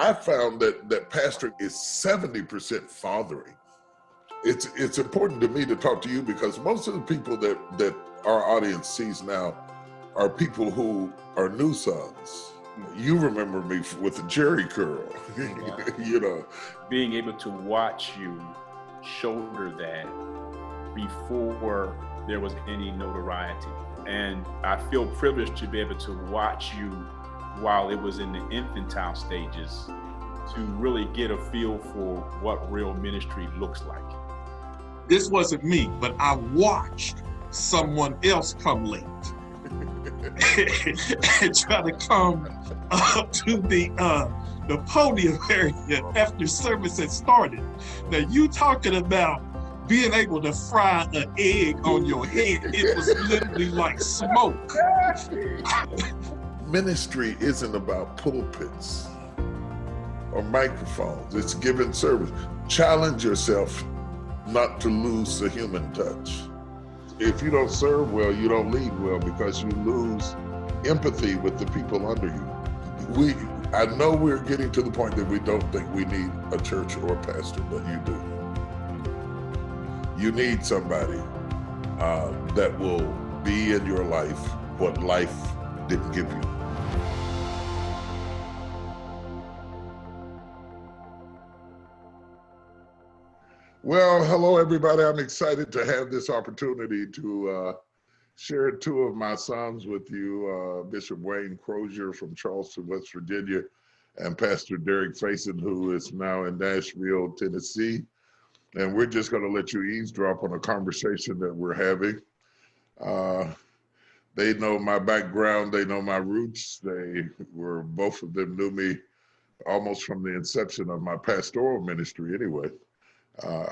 I found that pastoring is 70% fathering. It's important to me to talk to you because most of the people that our audience sees now are people who are new sons. You remember me with the Jerry curl, you know. Being able to watch you shoulder that before there was any notoriety. And I feel privileged to be able to watch you while it was in the infantile stages to really get a feel for what real ministry looks like. This wasn't me, but I watched someone else come late and try to come up to the podium area after service had started. Now you talking about being able to fry an egg on your head, it was literally like smoke. Ministry isn't about pulpits or microphones, it's giving service. Challenge yourself not to lose the human touch. If you don't serve well, you don't lead well because you lose empathy with the people under you. I know we're getting to the point that we don't think we need a church or a pastor, but you do. You need somebody that will be in your life what life didn't give you. Well, hello everybody. I'm excited to have this opportunity to share two of my sons with you, Bishop Wayne Crozier from Charleston, West Virginia, and Pastor Derick Faison, who is now in Nashville, Tennessee. And we're just going to let you eavesdrop on a conversation that we're having. They know my background, they know my roots. Both of them knew me almost from the inception of my pastoral ministry anyway.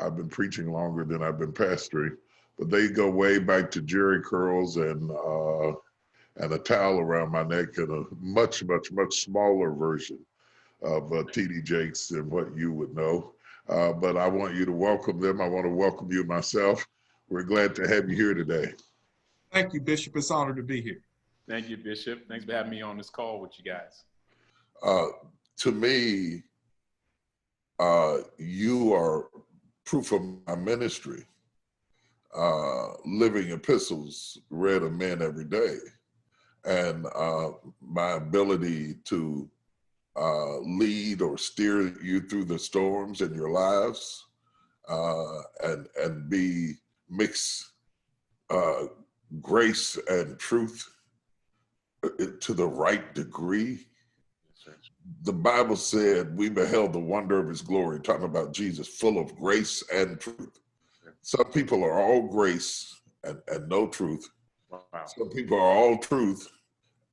I've been preaching longer than I've been pastoring, but they go way back to Jerry curls and a towel around my neck and a much, much, much smaller version of T.D. Jakes than what you would know. But I want you to welcome them. I want to welcome you myself. We're glad to have you here today. Thank you, Bishop. It's an honor to be here. Thank you, Bishop. Thanks for having me on this call with you guys. To me, you are proof of my ministry. Living epistles read of men every day. And my ability to lead or steer you through the storms in your lives and mix grace and truth to the right degree. The Bible said we beheld the wonder of his glory, talking about Jesus, full of grace and truth. Some people are all grace and no truth. Wow. Some people are all truth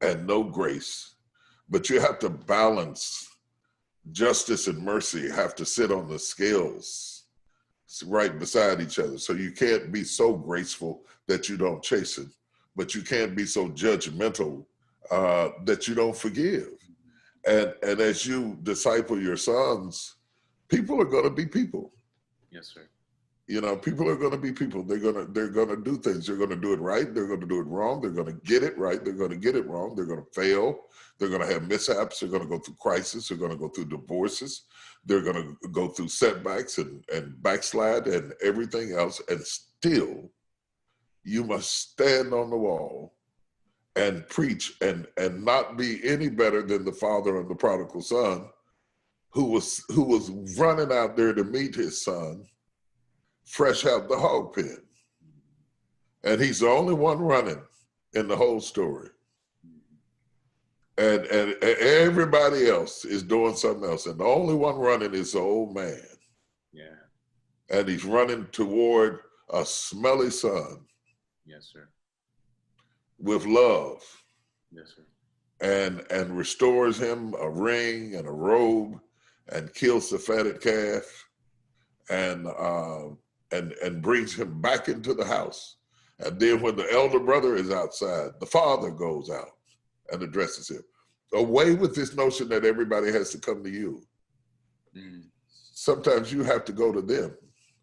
and no grace. But you have to balance justice and mercy, have to sit on the scales right beside each other. So you can't be so graceful that you don't chasten, but you can't be so judgmental that you don't forgive. And as you disciple your sons, people are going to be people. Yes, sir. You know, people are going to be people. They're going to do things. They're going to do it right. They're going to do it wrong. They're going to get it right. They're going to get it wrong. They're going to fail. They're going to have mishaps. They're going to go through crisis. They're going to go through divorces. They're going to go through setbacks and backslide and everything else. And still, you must stand on the wall and preach and not be any better than the father of the prodigal son who was running out there to meet his son fresh out the hog pen. And he's the only one running in the whole story. And everybody else is doing something else. And the only one running is the old man. Yeah. And he's running toward a smelly son. Yes, sir. With love. Yes, sir. And restores him a ring and a robe and kills the fatted calf and brings him back into the house. And then when the elder brother is outside, the father goes out and addresses him. Away with this notion that everybody has to come to you. Sometimes you have to go to them.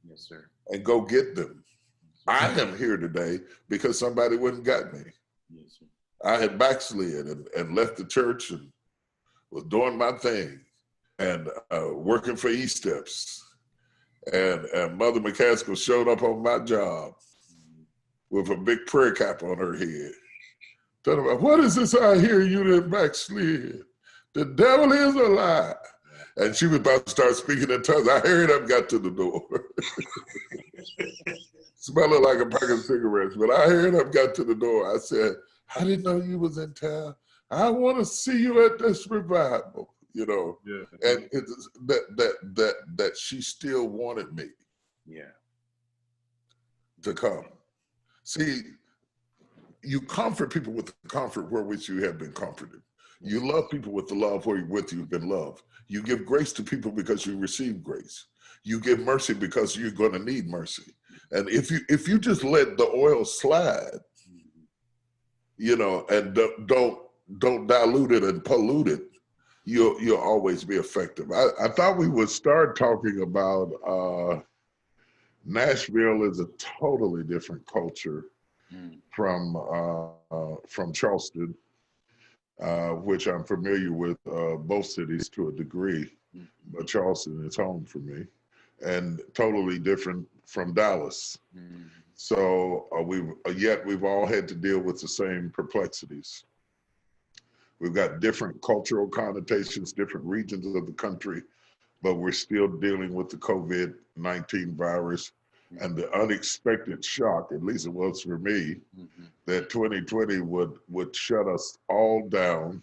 Yes, sir. And go get them. I am here today because somebody went and got me. Yes, sir. I had backslid and left the church and was doing my thing. and working for E-Steps. And Mother McCaskill showed up on my job with a big prayer cap on her head. Telling me, what is this I hear you that backslid? The devil is a lie. And she was about to start speaking in tongues. I hurried up, got to the door. Smelling like a pack of cigarettes, but I hurried up, got to the door. I said, I didn't know you was in town. I want to see you at this revival, you know. Yeah. And it's that she still wanted me. Yeah. To come. See, you comfort people with the comfort wherewith you have been comforted. You love people with the love wherewith you've been loved. You give grace to people because you receive grace. You give mercy because you're going to need mercy. And if you just let the oil slide, you know, and don't dilute it and pollute it, you'll always be effective. I thought we would start talking about Nashville is a totally different culture from Charleston, which I'm familiar with both cities to a degree, but Charleston is home for me, and totally different from Dallas. So we've all had to deal with the same perplexities. We've got different cultural connotations, different regions of the country, but we're still dealing with the COVID-19 virus and the unexpected shock, at least it was for me, that 2020 would shut us all down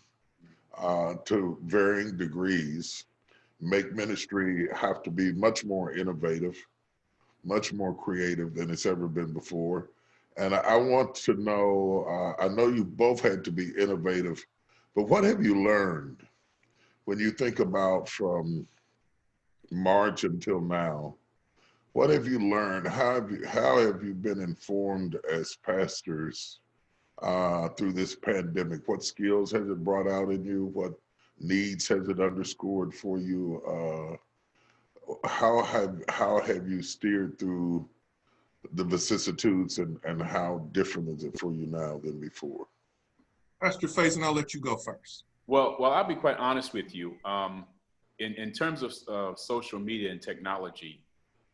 to varying degrees, make ministry have to be much more innovative, much more creative than it's ever been before. And I want to know, I know you both had to be innovative, but what have you learned when you think about from March until now? What have you learned? How have you been informed as pastors through this pandemic? What skills has it brought out in you? What needs has it underscored for you? How have you steered through the vicissitudes, and how different is it for you now than before? Pastor Faison, I'll let you go first. Well, I'll be quite honest with you. In terms of social media and technology,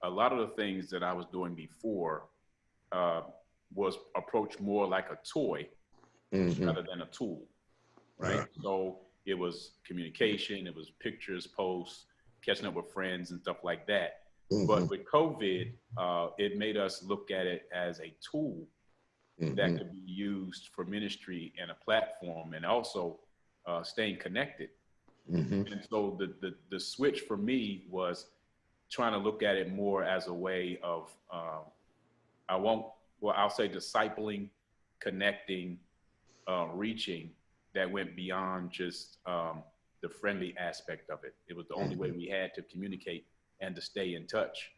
a lot of the things that I was doing before was approached more like a toy rather than a tool, right? Yeah. So it was communication, it was pictures, posts, catching up with friends and stuff like that. But with COVID, it made us look at it as a tool that could be used for ministry and a platform, and also staying connected. And so the switch for me was trying to look at it more as a way of, I'll say discipling, connecting, reaching, that went beyond just the friendly aspect of it. It was the only way we had to communicate and to stay in touch.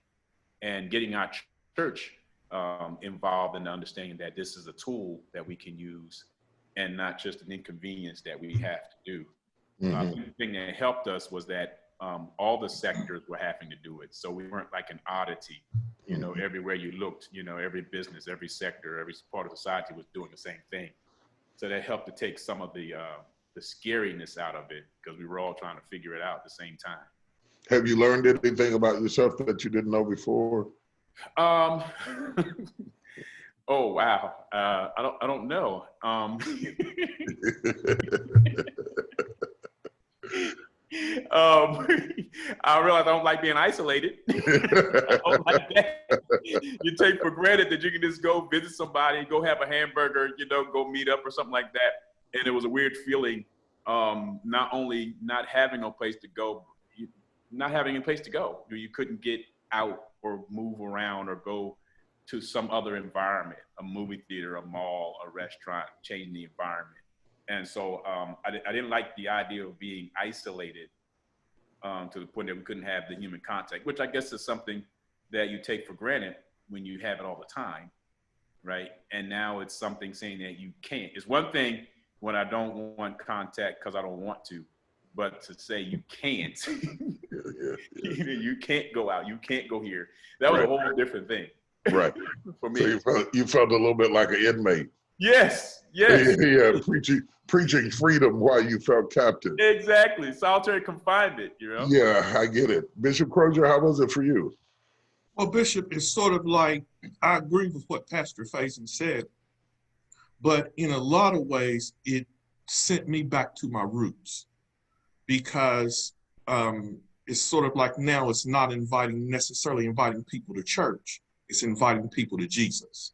And getting our church involved in the understanding that this is a tool that we can use and not just an inconvenience that we have to do. The thing that helped us was that all the sectors were having to do it. So we weren't like an oddity, you know, everywhere you looked, you know, every business, every sector, every part of society was doing the same thing. So that helped to take some of the scariness out of it, because we were all trying to figure it out at the same time. Have you learned anything about yourself that you didn't know before? Oh, wow. I don't know. I realize I don't like being isolated. I don't like that. You take for granted that you can just go visit somebody, go have a hamburger, you know, go meet up or something like that. And it was a weird feeling, not only not having a place to go, not having a place to go. You couldn't get out or move around or go to some other environment, a movie theater, a mall, a restaurant, change the environment. And so I didn't like the idea of being isolated to the point that we couldn't have the human contact, which I guess is something that you take for granted when you have it all the time, right? And now it's something saying that you can't. It's one thing when I don't want contact because I don't want to, but to say you can't, you can't go out, you can't go here. That was a whole different thing. Right. For me. So you felt a little bit like an inmate. Yes. Yes. Yeah. preaching freedom while you felt captive. Exactly. Solitary confinement, you know? Yeah, I get it. Bishop Crozier, how was it for you? Well, Bishop, it's sort of like, I agree with what Pastor Faison said, but in a lot of ways, it sent me back to my roots because it's sort of like now it's not necessarily inviting people to church. It's inviting people to Jesus.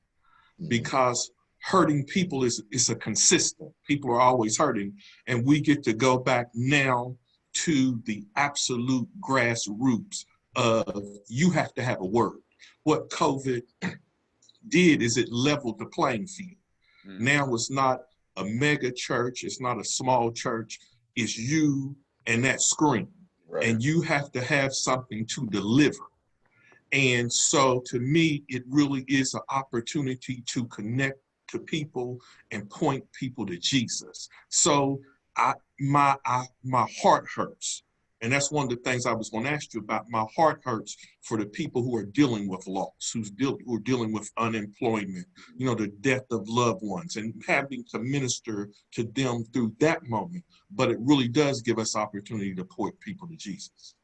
Because hurting people is a consistent. People are always hurting, and we get to go back now to the absolute grassroots of you have to have a word. What COVID did is it leveled the playing field. Now it's not a mega church, it's not a small church, it's you and that screen. Right. And you have to have something to deliver. And so to me, it really is an opportunity to connect to people and point people to Jesus. So my heart hurts. And that's one of the things I was going to ask you about. My heart hurts for the people who are dealing with loss, who are dealing with unemployment, you know, the death of loved ones, and having to minister to them through that moment. But it really does give us opportunity to point people to Jesus.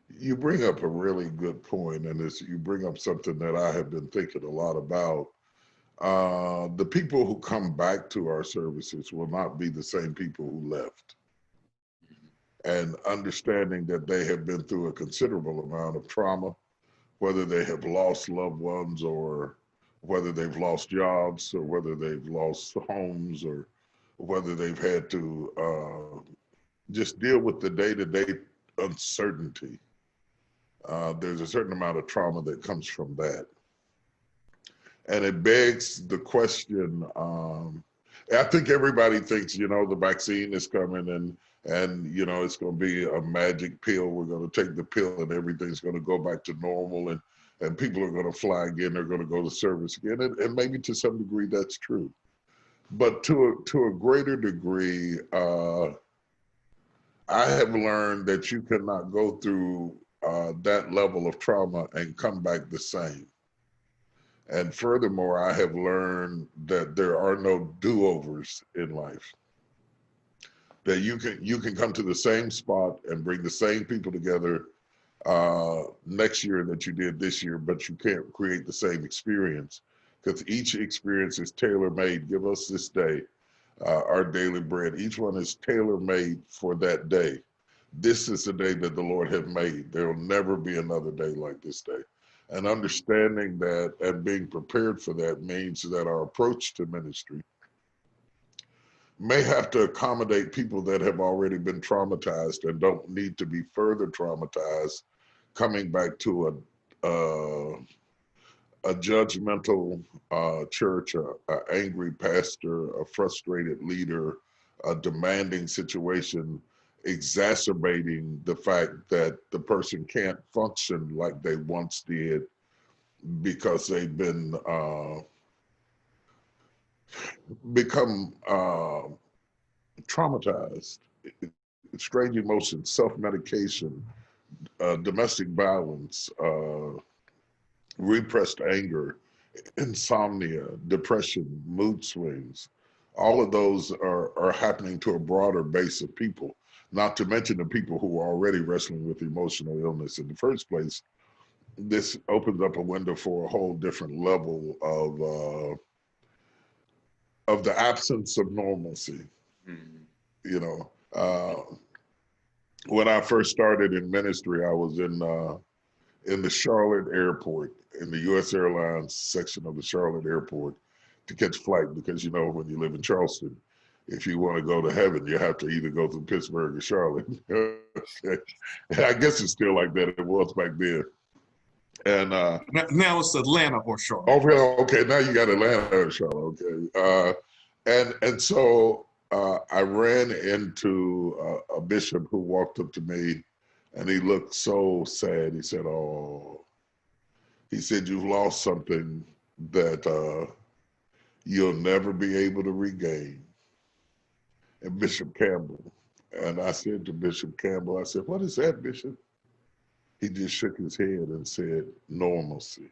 You bring up a really good point, and you bring up something that I have been thinking a lot about. The people who come back to our services will not be the same people who left. And understanding that they have been through a considerable amount of trauma, whether they have lost loved ones or whether they've lost jobs or whether they've lost homes or whether they've had to just deal with the day-to-day uncertainty. There's a certain amount of trauma that comes from that. And it begs the question, I think everybody thinks, you know, the vaccine is coming and you know, it's going to be a magic pill. We're going to take the pill and everything's going to go back to normal and people are going to fly again. They're going to go to service again. And maybe to some degree that's true. But to a greater degree, I have learned that you cannot go through that level of trauma and come back the same. And furthermore, I have learned that there are no do-overs in life. That you can come to the same spot and bring the same people together next year that you did this year, but you can't create the same experience because each experience is tailor-made. Give us this day our daily bread. Each one is tailor-made for that day. This is the day that the Lord has made. There will never be another day like this day. And understanding that and being prepared for that means that our approach to ministry may have to accommodate people that have already been traumatized and don't need to be further traumatized, coming back to a judgmental church, an angry pastor, a frustrated leader, a demanding situation, exacerbating the fact that the person can't function like they once did because they've become traumatized. Strange emotions, self-medication, domestic violence, repressed anger, insomnia, depression, mood swings. All of those are happening to a broader base of people, not to mention the people who are already wrestling with emotional illness in the first place. This opens up a window for a whole different level of the absence of normalcy. You know, when I first started in ministry, I was in the Charlotte airport, in the U.S. Airlines section of the Charlotte airport to catch a flight because, you know, when you live in Charleston, if you want to go to heaven, you have to either go through Pittsburgh or Charlotte. And I guess it's still like that. It was back then. And now it's Atlanta or Charlotte. Oh, okay. Now you got Atlanta or Charlotte. Okay. And so I ran into a bishop who walked up to me, and he looked so sad. He said, "Oh," he said, "you've lost something that you'll never be able to regain." And Bishop Campbell. And I said to Bishop Campbell, I said, "What is that, Bishop?" He just shook his head and said, "Normalcy."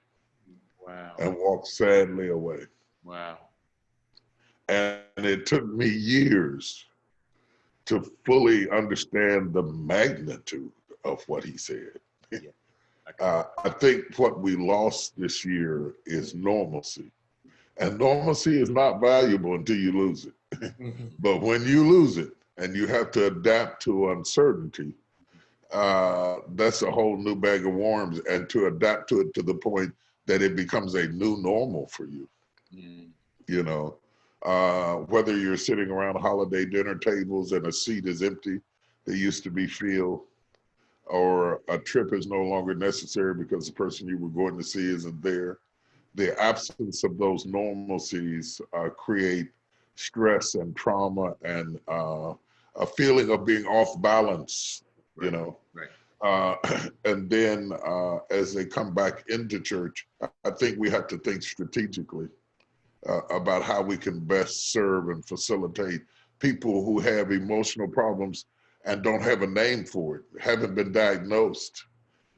Wow. And walked sadly away. Wow. And it took me years to fully understand the magnitude of what he said. I think what we lost this year is normalcy. And normalcy is not valuable until you lose it. But when you lose it and you have to adapt to uncertainty, that's a whole new bag of worms, and to adapt to it to the point that it becomes a new normal for you. You know, whether you're sitting around holiday dinner tables and a seat is empty that used to be filled, or a trip is no longer necessary because the person you were going to see isn't there. The absence of those normalcies create stress and trauma and a feeling of being off balance, you know. And then as they come back into church, I think we have to think strategically about how we can best serve and facilitate people who have emotional problems and don't have a name for it, haven't been diagnosed,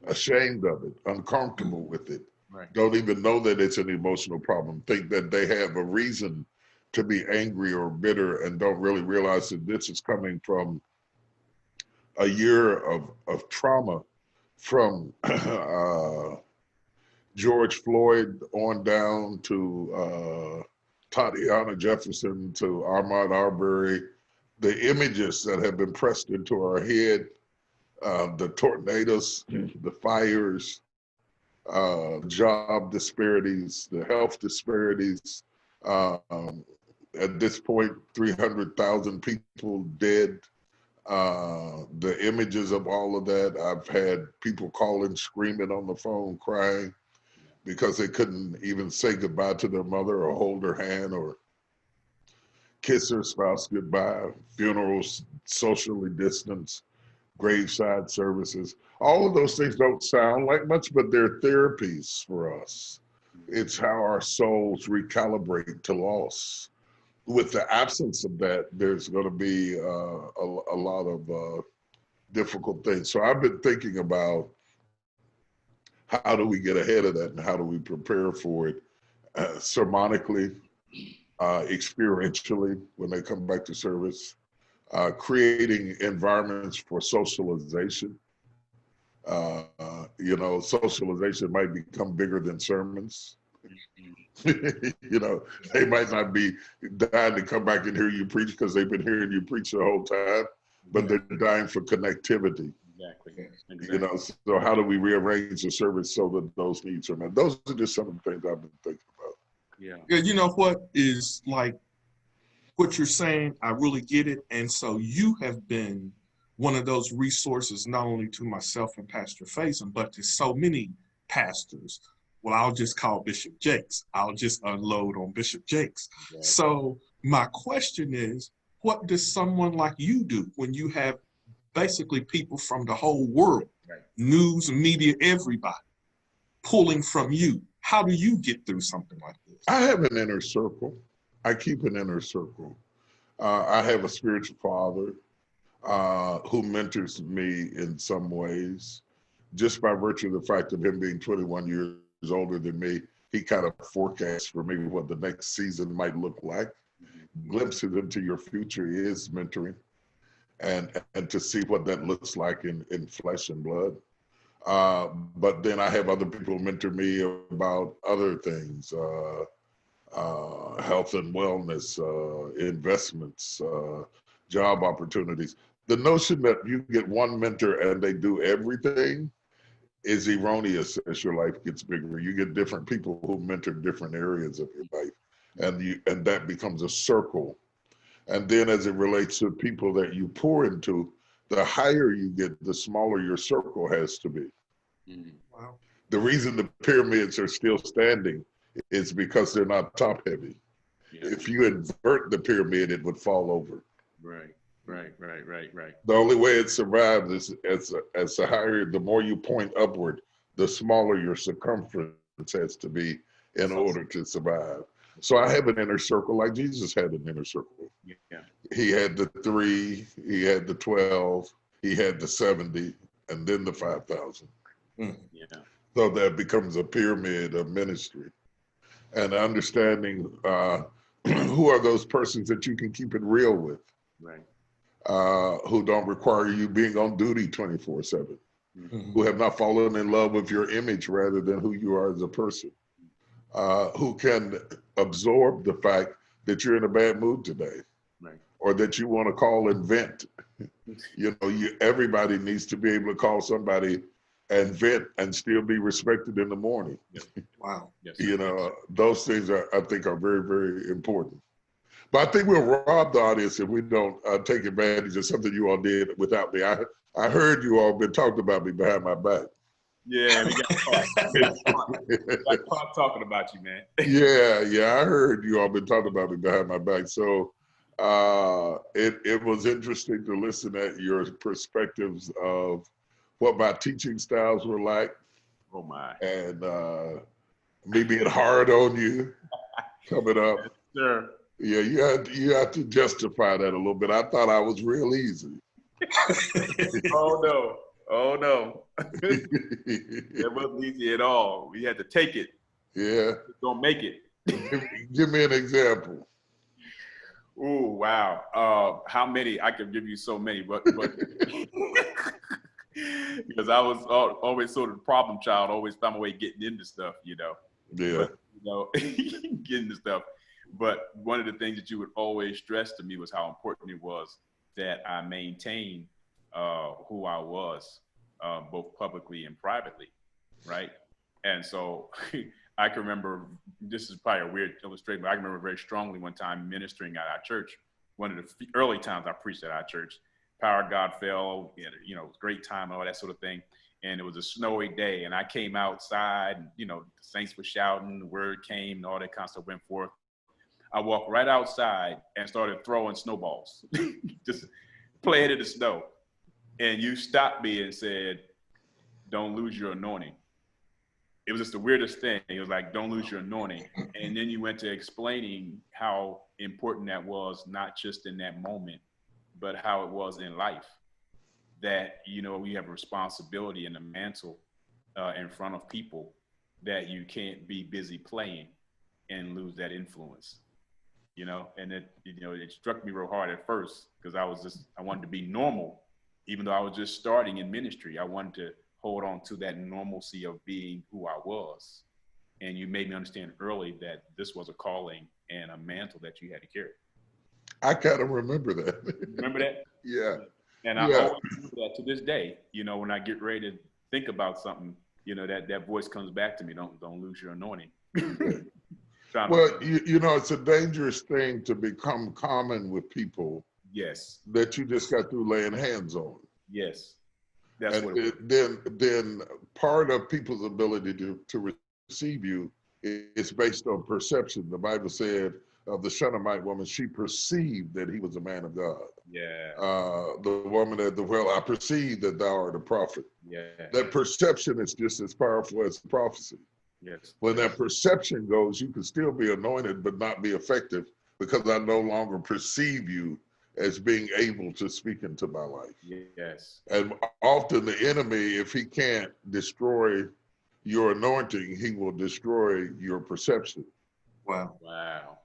ashamed of it, uncomfortable with it, don't even know that it's an emotional problem, think that they have a reason to be angry or bitter, and don't really realize that this is coming from a year of trauma from George Floyd on down to Tatiana Jefferson to Ahmaud Arbery, the images that have been pressed into our head, the tornadoes, the fires, job disparities, the health disparities. At this point, 300,000 people dead. The images of all of that, I've had people calling, screaming on the phone, crying because they couldn't even say goodbye to their mother or hold her hand or kiss her spouse goodbye, funerals socially distanced, graveside services. All of those things don't sound like much, but they're therapies for us. It's how our souls recalibrate to loss. With the absence of that, there's going to be a lot of difficult things. So I've been thinking about how do we get ahead of that and how do we prepare for it sermonically, experientially when they come back to service, creating environments for socialization. You know, socialization might become bigger than sermons. You know, they might not be dying to come back and hear you preach because they've been hearing you preach the whole time, but they're dying for connectivity. Exactly. You know, so how do we rearrange the service so that those needs are met? Those are just some of the things I've been thinking about. Yeah, you know what is like what you're saying, I really get it. And so you have been one of those resources, not only to myself and Pastor Faison, but to so many pastors. Well, I'll just call Bishop Jakes. I'll just unload on Bishop Jakes. Yeah. So my question is, what does someone like you do when you have basically people from the whole world, news, media, everybody, pulling from you? How do you get through something like this? I have an inner circle. I keep an inner circle. I have a spiritual father who mentors me in some ways. Just by virtue of the fact of him being 21 years older than me, he kind of forecasts for me what the next season might look like. Glimpses into your future is mentoring, and to see what that looks like in flesh and blood. But then I have other people mentor me about other things, health and wellness, investments, job opportunities. The notion that you get one mentor and they do everything is erroneous as your life gets bigger. You get different people who mentor different areas of your life, and that becomes a circle. And then as it relates to people that you pour into, the higher you get, the smaller your circle has to be. Wow. The reason the pyramids are still standing is because they're not top heavy. Yeah. If you invert the pyramid, it would fall over. Right. The only way it survives is as the higher, the more you point upward, the smaller your circumference has to be in order to survive. So I have an inner circle like Jesus had an inner circle. Yeah. He had the 3, he had the 12, he had the 70, and then the 5,000. Yeah. So that becomes a pyramid of ministry. And understanding who are those persons that you can keep it real with, Right. who don't require you being on duty 24/7, who have not fallen in love with your image rather than who you are as a person, who can absorb the fact that you're in a bad mood today, Right. or that you want to call and vent. You know, everybody needs to be able to call somebody and vent and still be respected in the morning. Yes. Wow. Yes. You know, those things I think are very, very important. But I think we'll rob the audience if we don't take advantage of something you all did without me. I heard you all been talking about me behind my back. Yeah, we got caught talking about you, man. Yeah, I heard you all been talking about me behind my back. So it was interesting to listen at your perspectives of what my teaching styles were like. Oh my. And me being hard on you coming up. Yes, sir. Yeah, you had to justify that a little bit. I thought I was real easy. Oh no. Oh no. It wasn't easy at all. We had to take it. Yeah. Don't make it. Give me an example. Oh wow. How many? I could give you so many, but because I was always sort of the problem child, always found my way getting into stuff, you know. Yeah. But, you know, getting into stuff. But one of the things that you would always stress to me was how important it was that I maintain who I was, both publicly and privately, right? And so I can remember, this is probably a weird illustration, but I can remember very strongly one time ministering at our church. One of the early times I preached at our church, power of God fell, you know, it was a great time and all that sort of thing. And it was a snowy day, and I came outside, and, you know, the saints were shouting, the word came, and all that kind of stuff went forth. I walked right outside and started throwing snowballs, just playing in the snow. And you stopped me and said, "Don't lose your anointing." It was just the weirdest thing. It was like, "Don't lose your anointing." And then you went to explaining how important that was, not just in that moment, but how it was in life. That, you know, we have a responsibility and a mantle in front of people, that you can't be busy playing and lose that influence, you know. And it, you know, it struck me real hard at first, because I wanted to be normal, even though I was just starting in ministry. I wanted to hold on to that normalcy of being who I was. And you made me understand early that this was a calling and a mantle that you had to carry. I kind of remember that. Remember that? Yeah. And I always do that to this day. You know, when I get ready to think about something, you know, that voice comes back to me. Don't lose your anointing. Well, you know, it's a dangerous thing to become common with people. Yes. That you just got through laying hands on. Yes. That's and what it was. Then part of people's ability to receive you is based on perception. The Bible said of the Shunammite woman, she perceived that he was a man of God. Yeah. The woman at the well, I perceive that thou art a prophet. Yeah. That perception is just as powerful as prophecy. Yes. When that perception goes, you can still be anointed, but not be effective, because I no longer perceive you as being able to speak into my life. Yes. And often the enemy, if he can't destroy your anointing, he will destroy your perception. Wow. Wow.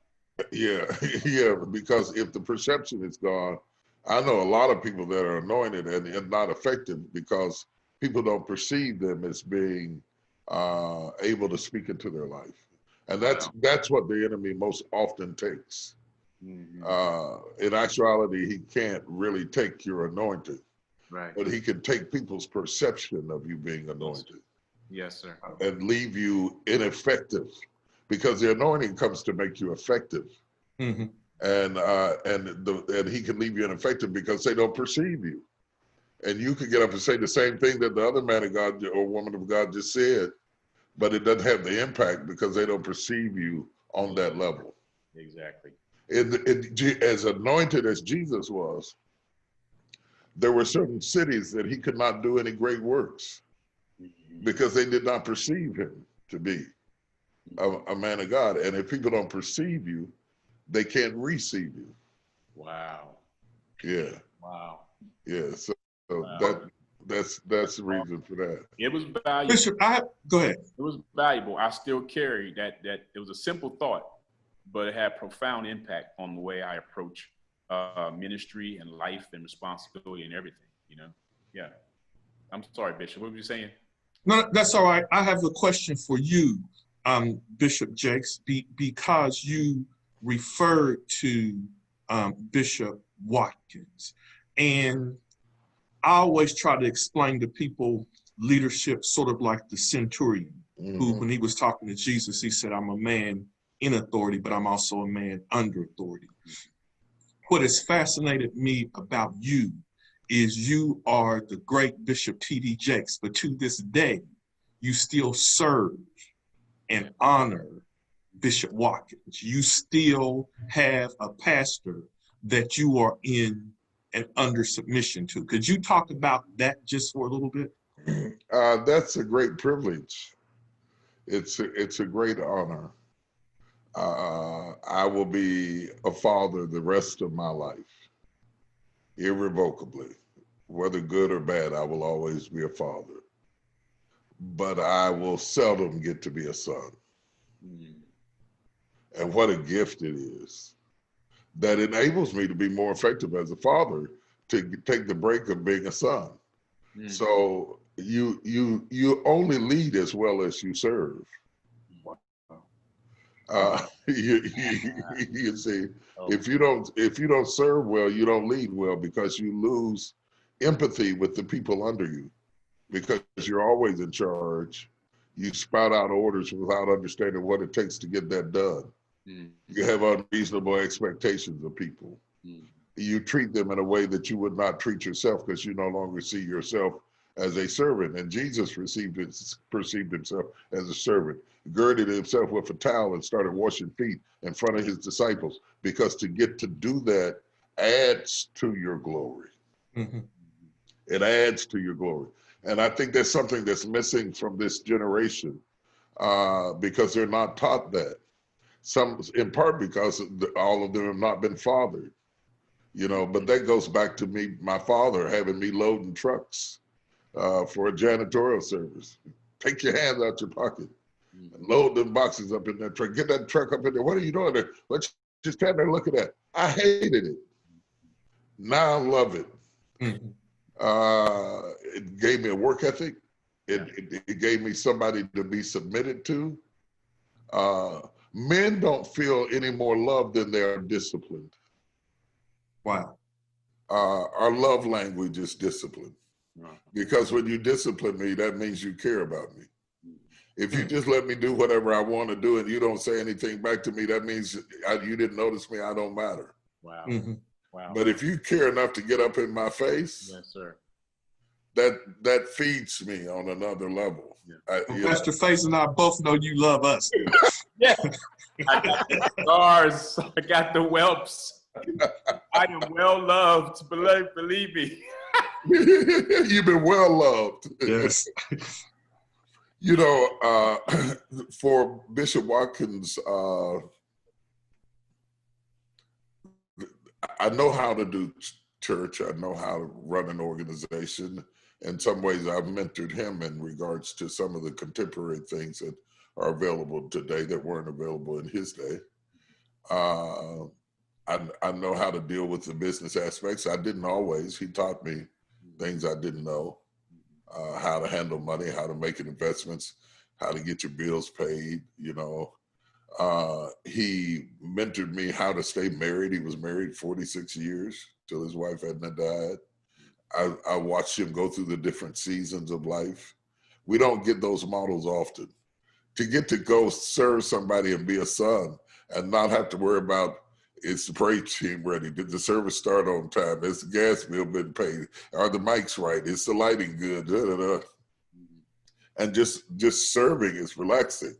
Yeah, yeah, because if the perception is gone, I know a lot of people that are anointed and not effective because people don't perceive them as being able to speak into their life. And that's what the enemy most often takes. Mm-hmm. In actuality, he can't really take your anointing, Right. but he can take people's perception of you being anointed. Yes, sir. And leave you ineffective, because the anointing comes to make you effective. Mm-hmm. And he can leave you ineffective because they don't perceive you. And you could get up and say the same thing that the other man of God or woman of God just said, but it doesn't have the impact because they don't perceive you on that level. Exactly. As anointed as Jesus was, there were certain cities that he could not do any great works because they did not perceive him to be a man of God. And if people don't perceive you, they can't receive you. Wow. Yeah. Wow. Yeah. So Wow. that's the reason for that. It was valuable. Bishop, go ahead. It was valuable. I still carry that it was a simple thought, but it had profound impact on the way I approach ministry and life and responsibility and everything, you know? Yeah. I'm sorry, Bishop, what were you saying? No, that's all right. I have a question for you, Bishop Jakes, because you referred to Bishop Watkins. And I always try to explain to people leadership sort of like the centurion, who, when he was talking to Jesus, he said, I'm a man in authority, but I'm also a man under authority. What has fascinated me about you is you are the great Bishop T.D. Jakes, but to this day, you still serve and honor Bishop Watkins. You still have a pastor that you are in and under submission to. Could you talk about that just for a little bit? That's a great privilege. It's a great honor. I will be a father the rest of my life, irrevocably. Whether good or bad, I will always be a father. But I will seldom get to be a son. And what a gift it is that enables me to be more effective as a father, to take the break of being a son. So you only lead as well as you serve. You see, if you don't serve well, you don't lead well, because you lose empathy with the people under you, because you're always in charge. You spout out orders without understanding what it takes to get that done. You have unreasonable expectations of people. You treat them in a way that you would not treat yourself, because you no longer see yourself as a servant. And Jesus perceived himself as a servant, girded himself with a towel and started washing feet in front of his disciples, because to get to do that adds to your glory. It adds to your glory. And I think there's something that's missing from this generation, because they're not taught that. Some, in part because all of them have not been fathered, you know, but that goes back to me, my father having me loading trucks for a janitorial service. Take your hands out your pocket and load them boxes up in that truck. Get that truck up in there. What are you doing there? Let's just stand there looking at it. I hated it. Now I love it. It gave me a work ethic. It gave me somebody to be submitted to. Men don't feel any more love than they are disciplined. Wow. Our love language is discipline. Because when you discipline me, that means you care about me. If you just let me do whatever I want to do and you don't say anything back to me, that means you didn't notice me, I don't matter. Wow. Wow. But if you care enough to get up in my face, yes, sir, that feeds me on another level. Well, Pastor Faison and I both know you love us. Yeah. I got the scars. I got the whelps. I am well loved. Believe me. You've been well loved. Yes. You know, for Bishop Watkins, I know how to do church. I know how to run an organization. In some ways, I've mentored him in regards to some of the contemporary things that are available today that weren't available in his day. I know how to deal with the business aspects. I didn't always. He taught me things I didn't know, how to handle money, how to make investments, how to get your bills paid, you know. He mentored me how to stay married. He was married 46 years till his wife hadn't died. I watched him go through the different seasons of life. We don't get those models often. To get to go serve somebody and be a son and not have to worry about, is the praise team ready? Did the service start on time? Has the gas bill been paid? Are the mics right? Is the lighting good? Da, da, da. And just serving is relaxing,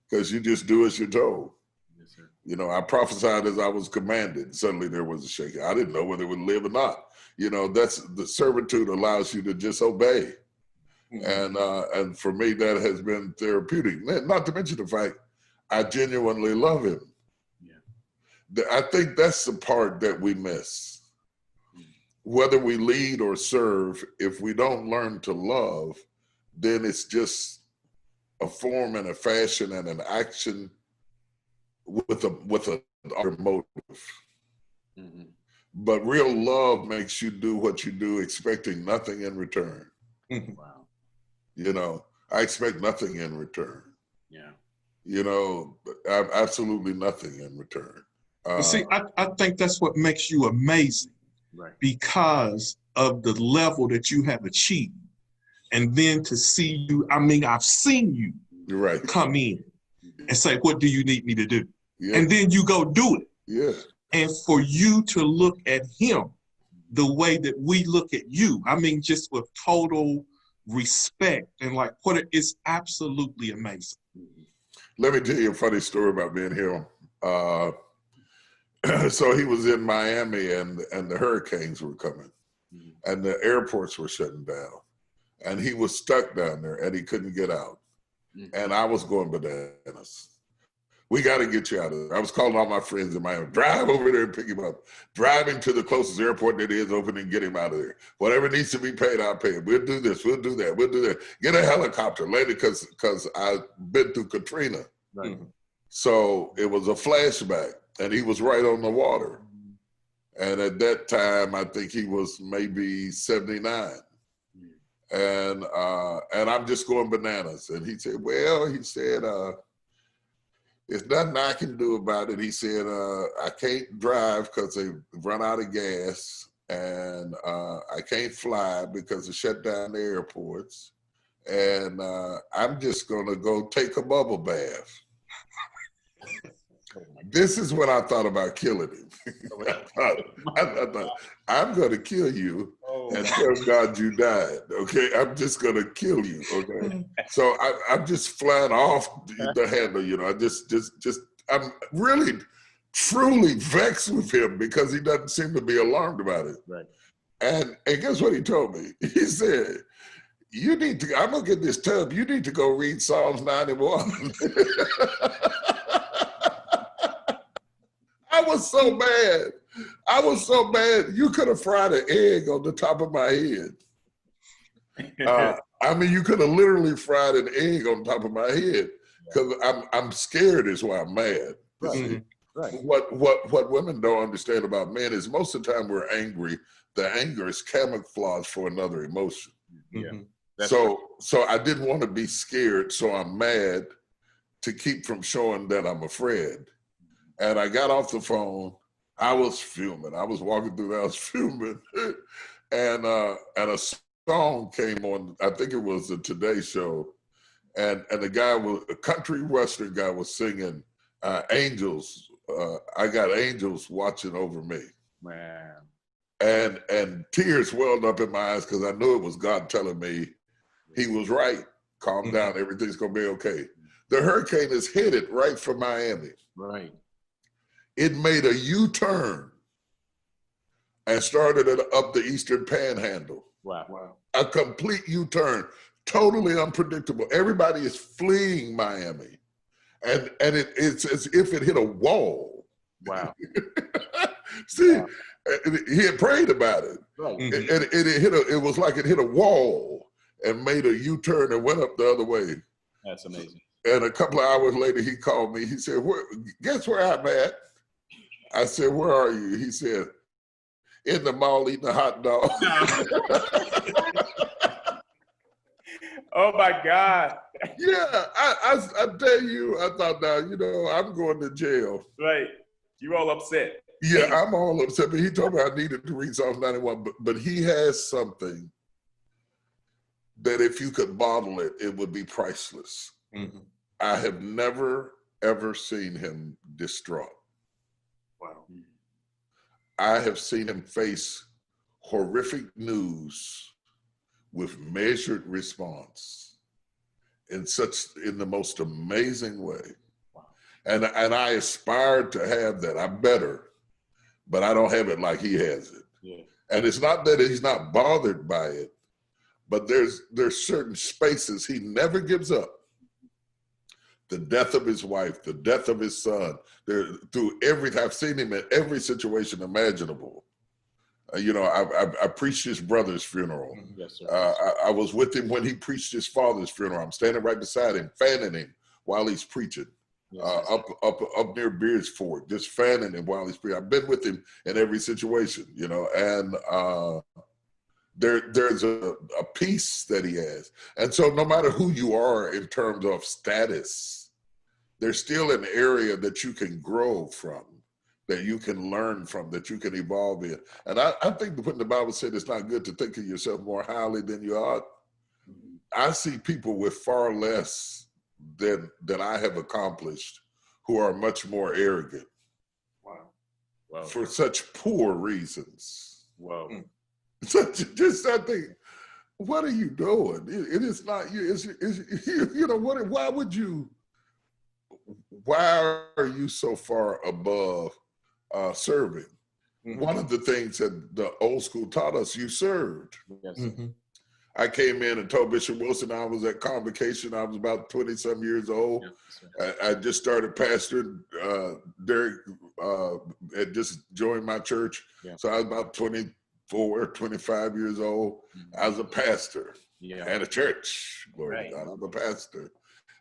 because you just do as you're told. Yes, sir. You know, I prophesied as I was commanded. Suddenly there was a shaking. I didn't know whether it would live or not. You know, that's the servitude allows you to just obey. And for me, that has been therapeutic. Not to mention the fact I genuinely love him. Yeah. I think that's the part that we miss. Whether we lead or serve, if we don't learn to love, then it's just a form and a fashion and an action with a motive. Mm-hmm. But real love makes you do what you do, expecting nothing in return. Wow. You know, I expect nothing in return. Yeah. You know, absolutely nothing in return. But see, I think that's what makes you amazing, Right. because of the level that you have achieved. And then to see you, I mean, I've seen you You're right. come in and say, what do you need me to do? Yeah. And then you go do it. Yeah. And for you to look at him the way that we look at you, I mean, just with total respect and like it's absolutely amazing. Let me tell you a funny story about being here. So he was in Miami and the hurricanes were coming and the airports were shutting down and he was stuck down there and he couldn't get out. And I was going bananas. We got to get you out of there. I was calling all my friends in Miami, drive over there and pick him up. Drive him to the closest airport that is open and get him out of there. Whatever needs to be paid, I'll pay it. We'll do this, we'll do that, we'll do that. Get a helicopter later because I've been through Katrina. Right. So it was a flashback and he was right on the water. And at that time, I think he was maybe 79. And I'm just going bananas. And he said, well, there's nothing I can do about it. He said, I can't drive because they run out of gas, and I can't fly because they shut down the airports, and I'm just gonna go take a bubble bath. This is when I thought about killing him. I thought, I'm gonna kill you and tell God you died, okay? I'm just gonna kill you, okay? So I'm just flying off the handle, you know. I'm really, truly vexed with him because he doesn't seem to be alarmed about it. Right. And guess what he told me? He said, I'm gonna get this tub, you need to go read Psalms 91. I was so mad. I was so mad. You could have fried an egg on the top of my head. I mean, you could have literally fried an egg on top of my head because I'm scared is why I'm mad. Right. Right. What women don't understand about men is most of the time we're angry. The anger is camouflage for another emotion. Yeah. So I didn't want to be scared, so I'm mad to keep from showing that I'm afraid. And I got off the phone. I was fuming. I was walking through there. I was fuming, and a song came on. I think it was the Today Show, and the guy was a country western guy was singing "Angels." I got angels watching over me. Man. And tears welled up in my eyes because I knew it was God telling me he was right. Calm down. Everything's gonna be okay. The hurricane is headed right for Miami. Right. It made a U-turn and started it up the Eastern Panhandle. Wow. A complete U-turn, totally unpredictable. Everybody is fleeing Miami. And it's as if it hit a wall. Wow. See, he had prayed about it. Right. And it was like it hit a wall and made a U-turn and went up the other way. That's amazing. And a couple of hours later, he called me. He said, guess where I'm at? I said, where are you? He said, in the mall eating a hot dog. Oh my God. Yeah, I tell you, I thought, now, I'm going to jail. Right. You all upset. Yeah, I'm all upset, but he told me I needed to read Psalms 91, but he has something that if you could bottle it, it would be priceless. I have never, ever seen him distraught. Wow. I have seen him face horrific news with measured response in the most amazing way. Wow. And I aspired to have that. I'm better, but I don't have it like he has it. Yeah. And it's not that he's not bothered by it, but there's certain spaces he never gives up. The death of his wife, the death of his son, through everything. I've seen him in every situation imaginable. I preached his brother's funeral. Yes, sir. I was with him when he preached his father's funeral. I'm standing right beside him, fanning him while he's preaching. Yes, up near Beers Ford, just fanning him while he's preaching. I've been with him in every situation, you know, and there's a peace that he has. And so no matter who you are in terms of status, there's still an area that you can grow from, that you can learn from, that you can evolve in. And I think when the Bible said it's not good to think of yourself more highly than you ought, I see people with far less than I have accomplished who are much more arrogant. Wow. For such poor reasons. Wow. Just I think, what are you doing? It is not you. It's you know what? Why are you so far above serving? Mm-hmm. One of the things that the old school taught us, you served. Yes. Mm-hmm. I came in and told Bishop Wilson I was at convocation. I was about 20-some years old. Yes, I just started pastoring. Derick had just joined my church. Yeah. So I was about 24, 25 years old. I was a pastor and a church. Glory to God, I'm a pastor.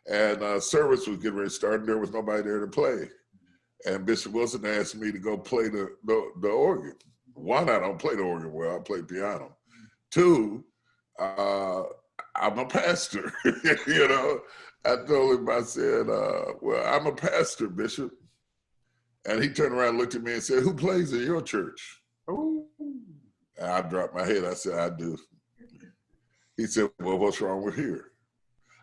And service was getting ready to start, and there was nobody there to play. And Bishop Wilson asked me to go play the organ. One, I don't play the organ well. I play piano. Two, I'm a pastor. You know, I told him, I said, well, I'm a pastor, Bishop. And he turned around and looked at me and said, who plays in your church? Ooh. And I dropped my head. I said, I do. He said, well, what's wrong with here?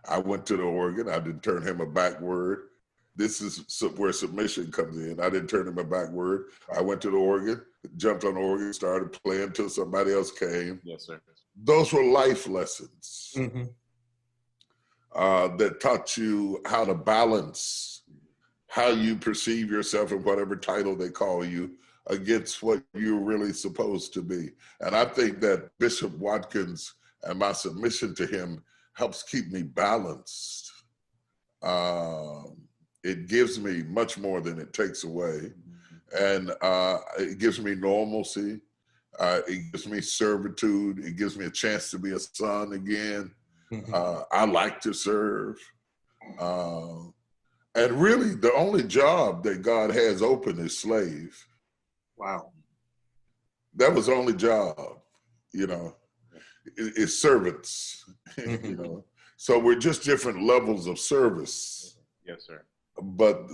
I went to the organ. I didn't turn him a back word. This is where submission comes in. I didn't turn him a back word. I went to the organ, jumped on the organ, started playing until somebody else came. Yes, sir. Those were life lessons Mm-hmm. that taught you how to balance how you perceive yourself and whatever title they call you against what you're really supposed to be. And I think that Bishop Watkins and my submission to him helps keep me balanced. It gives me much more than it takes away. And it gives me normalcy. It gives me servitude. It gives me a chance to be a son again. Mm-hmm. I like to serve. And really, the only job that God has open is slave. Wow. That was the only job, you know, is servants, Mm-hmm. you know. So we're just different levels of service. Yes, sir. But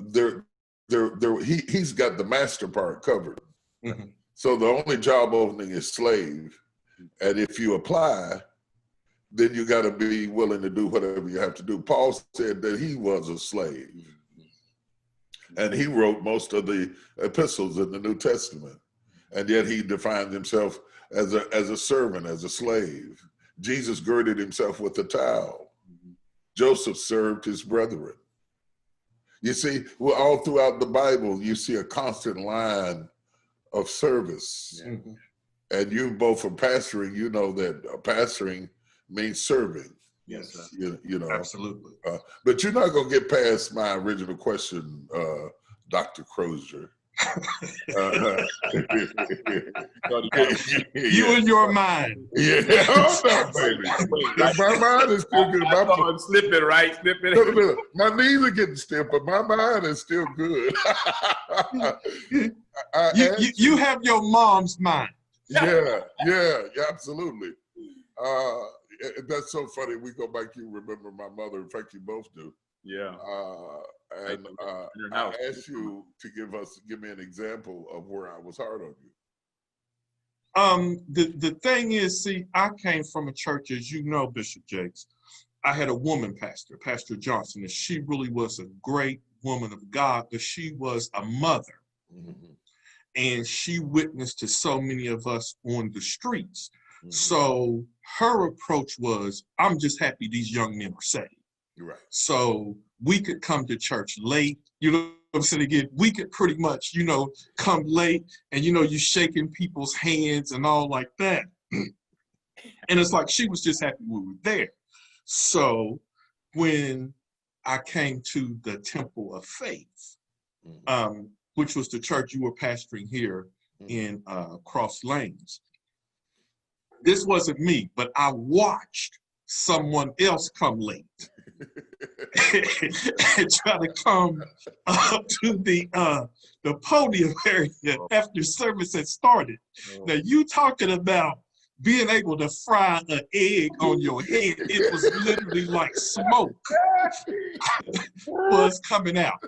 he's got the master part covered. Mm-hmm. So the only job opening is slave. And if you apply, then you got to be willing to do whatever you have to do. Paul said that he was a slave. And he wrote most of the epistles in the New Testament. And yet he defined himself as a servant, as a slave. Jesus girded himself with a towel. Joseph served his brethren. You see, well, all throughout the Bible, you see a constant line of service. Yeah. Mm-hmm. And you both are pastoring, you know that pastoring means serving. Yes, sir. You know. Absolutely. But you're not going to get past my original question, Dr. Crozier. You and your mind. Yeah, oh, no, baby. My mind is still good. I'm slipping, right? Slipping. Look, my knees are getting stiff, but my mind is still good. You have your mom's mind. Yeah, absolutely. That's so funny. We go back, you remember my mother. In fact, you both do. Yeah. And I asked you to give me an example of where I was hard on you. The thing is, see, I came from a church, as you know, Bishop Jakes. I had a woman pastor, Pastor Johnson, and she really was a great woman of God, but she was a mother. Mm-hmm. And she witnessed to so many of us on the streets. Mm-hmm. So her approach was, I'm just happy these young men are saved. Right. So we could come to church late, you know what I'm saying? Again, we could pretty much, you know, come late and, you know, you shaking people's hands and all like that. And it's like she was just happy we were there. So when I came to the Temple of Faith, which was the church you were pastoring here in Cross Lanes, this wasn't me, but I watched someone else come late. and try to come up to the podium area after service had started. Now you talking about being able to fry an egg on your head. It was literally like smoke was coming out.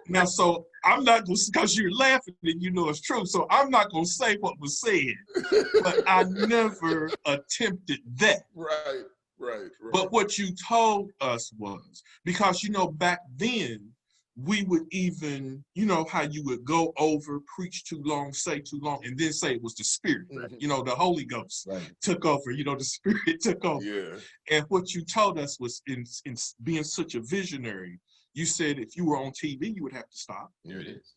Now, so I'm not going to, because you're laughing and you know it's true, so I'm not going to say what was said, but I never attempted that. Right. But what you told us was, because, you know, back then, we would even, you know, how you would go over, preach too long, say too long, and then say it was the Spirit. Mm-hmm. You know, the Holy Ghost took over, you know, the Spirit took over. Yeah. And what you told us was in being such a visionary, you said if you were on TV, you would have to stop. There it is.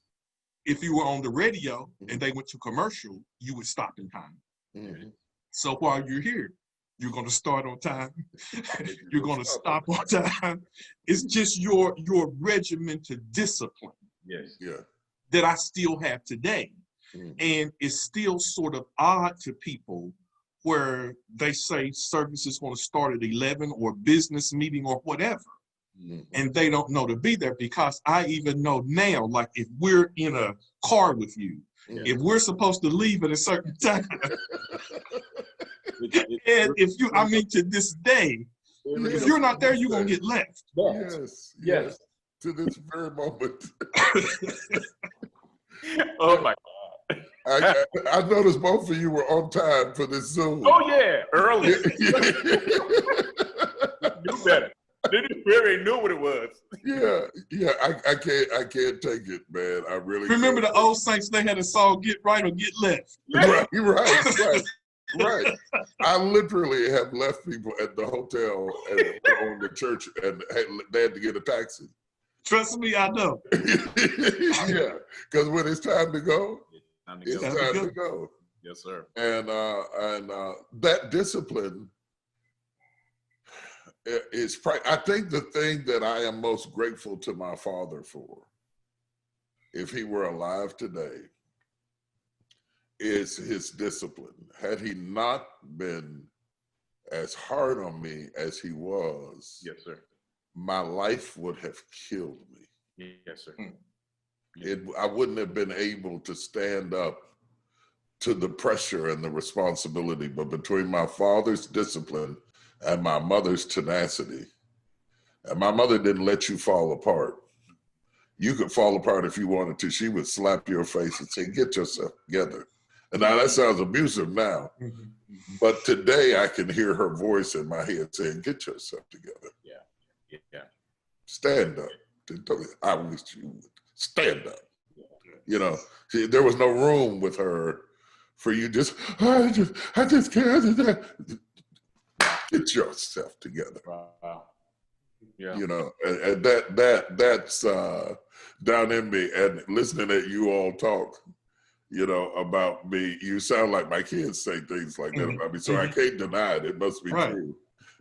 If you were on the radio and they went to commercial, you would stop in time. Mm-hmm. So while you're here, you're going to start on time. You're going to stop on time. It's just your regimented discipline. Yes. Yeah. That I still have today. Mm-hmm. And it's still sort of odd to people where they say service is going to start at 11 or business meeting or whatever. Mm-hmm. And they don't know to be there, because I even know now, like if we're in a car with you, if we're supposed to leave at a certain time, and if you, I mean, to this day, if you're not there, you're going to get left. Yes. To this very moment. Oh my God. I noticed both of you were on time for this Zoom. Oh yeah, early. You better. They really knew what it was. Yeah. I can't take it, man. I really remember the old saints. They had a song, "Get Right or Get Left." Right. I literally have left people at the hotel and on the church, and they had to get a taxi. Trust me, I know. Yeah, because when it's time to go, it's time to go. Yes, sir. And that discipline is, I think, the thing that I am most grateful to my father for, if he were alive today, is his discipline. Had he not been as hard on me as he was, yes, sir, my life would have killed me. Yes, sir. I wouldn't have been able to stand up to the pressure and the responsibility. But between my father's discipline and my mother's tenacity, and my mother didn't let you fall apart. You could fall apart if you wanted to. She would slap your face and say, "Get yourself together." And now that sounds abusive now, but today I can hear her voice in my head saying, "Get yourself together. Yeah. Stand up. I wish you would stand up." You know, there was no room with her for you I just can't. Get yourself together. Wow. Yeah. You know, and that's down in me. And listening at you all talk, you know, about me, you sound like my kids say things like that about me. So I can't deny it. It must be true,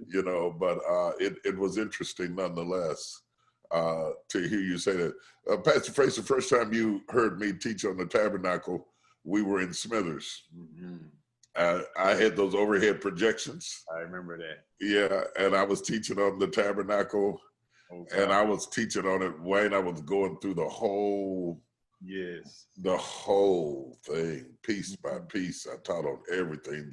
you know, but it was interesting nonetheless to hear you say that. Pastor Faison, the first time you heard me teach on the tabernacle, we were in Smithers. I had those overhead projections. I remember that. Yeah, and I was teaching on the tabernacle, and I was teaching on it, Wayne. I was going through the whole thing, piece by piece. I taught on everything: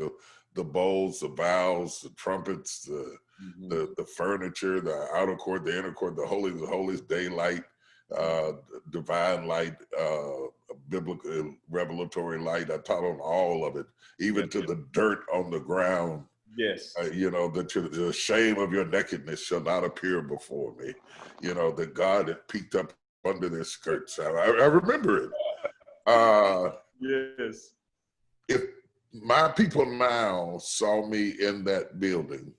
the bowls, the bowls, the trumpets, the furniture, the outer court, the inner court, the holies of holies, daylight, divine light, biblical revelatory light. I taught on all of it, even to the dirt on the ground. Yes. You know, the shame of your nakedness shall not appear before me. You know, that God had peeked up under their skirts. I remember it. Yes. If my people now saw me in that building,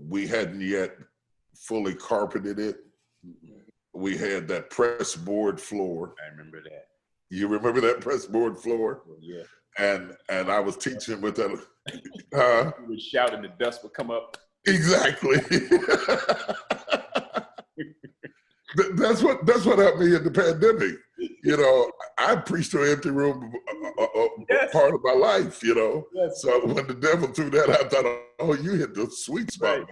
we hadn't yet fully carpeted it. We had that press board floor. I remember that. You remember that press board floor? Yeah. And I was teaching with that. You would shout and the dust would come up. Exactly. That's what helped me in the pandemic. You know, I preached to an empty room part of my life, you know. Yes. So when the devil threw that, I thought, oh, you hit the sweet spot. Right.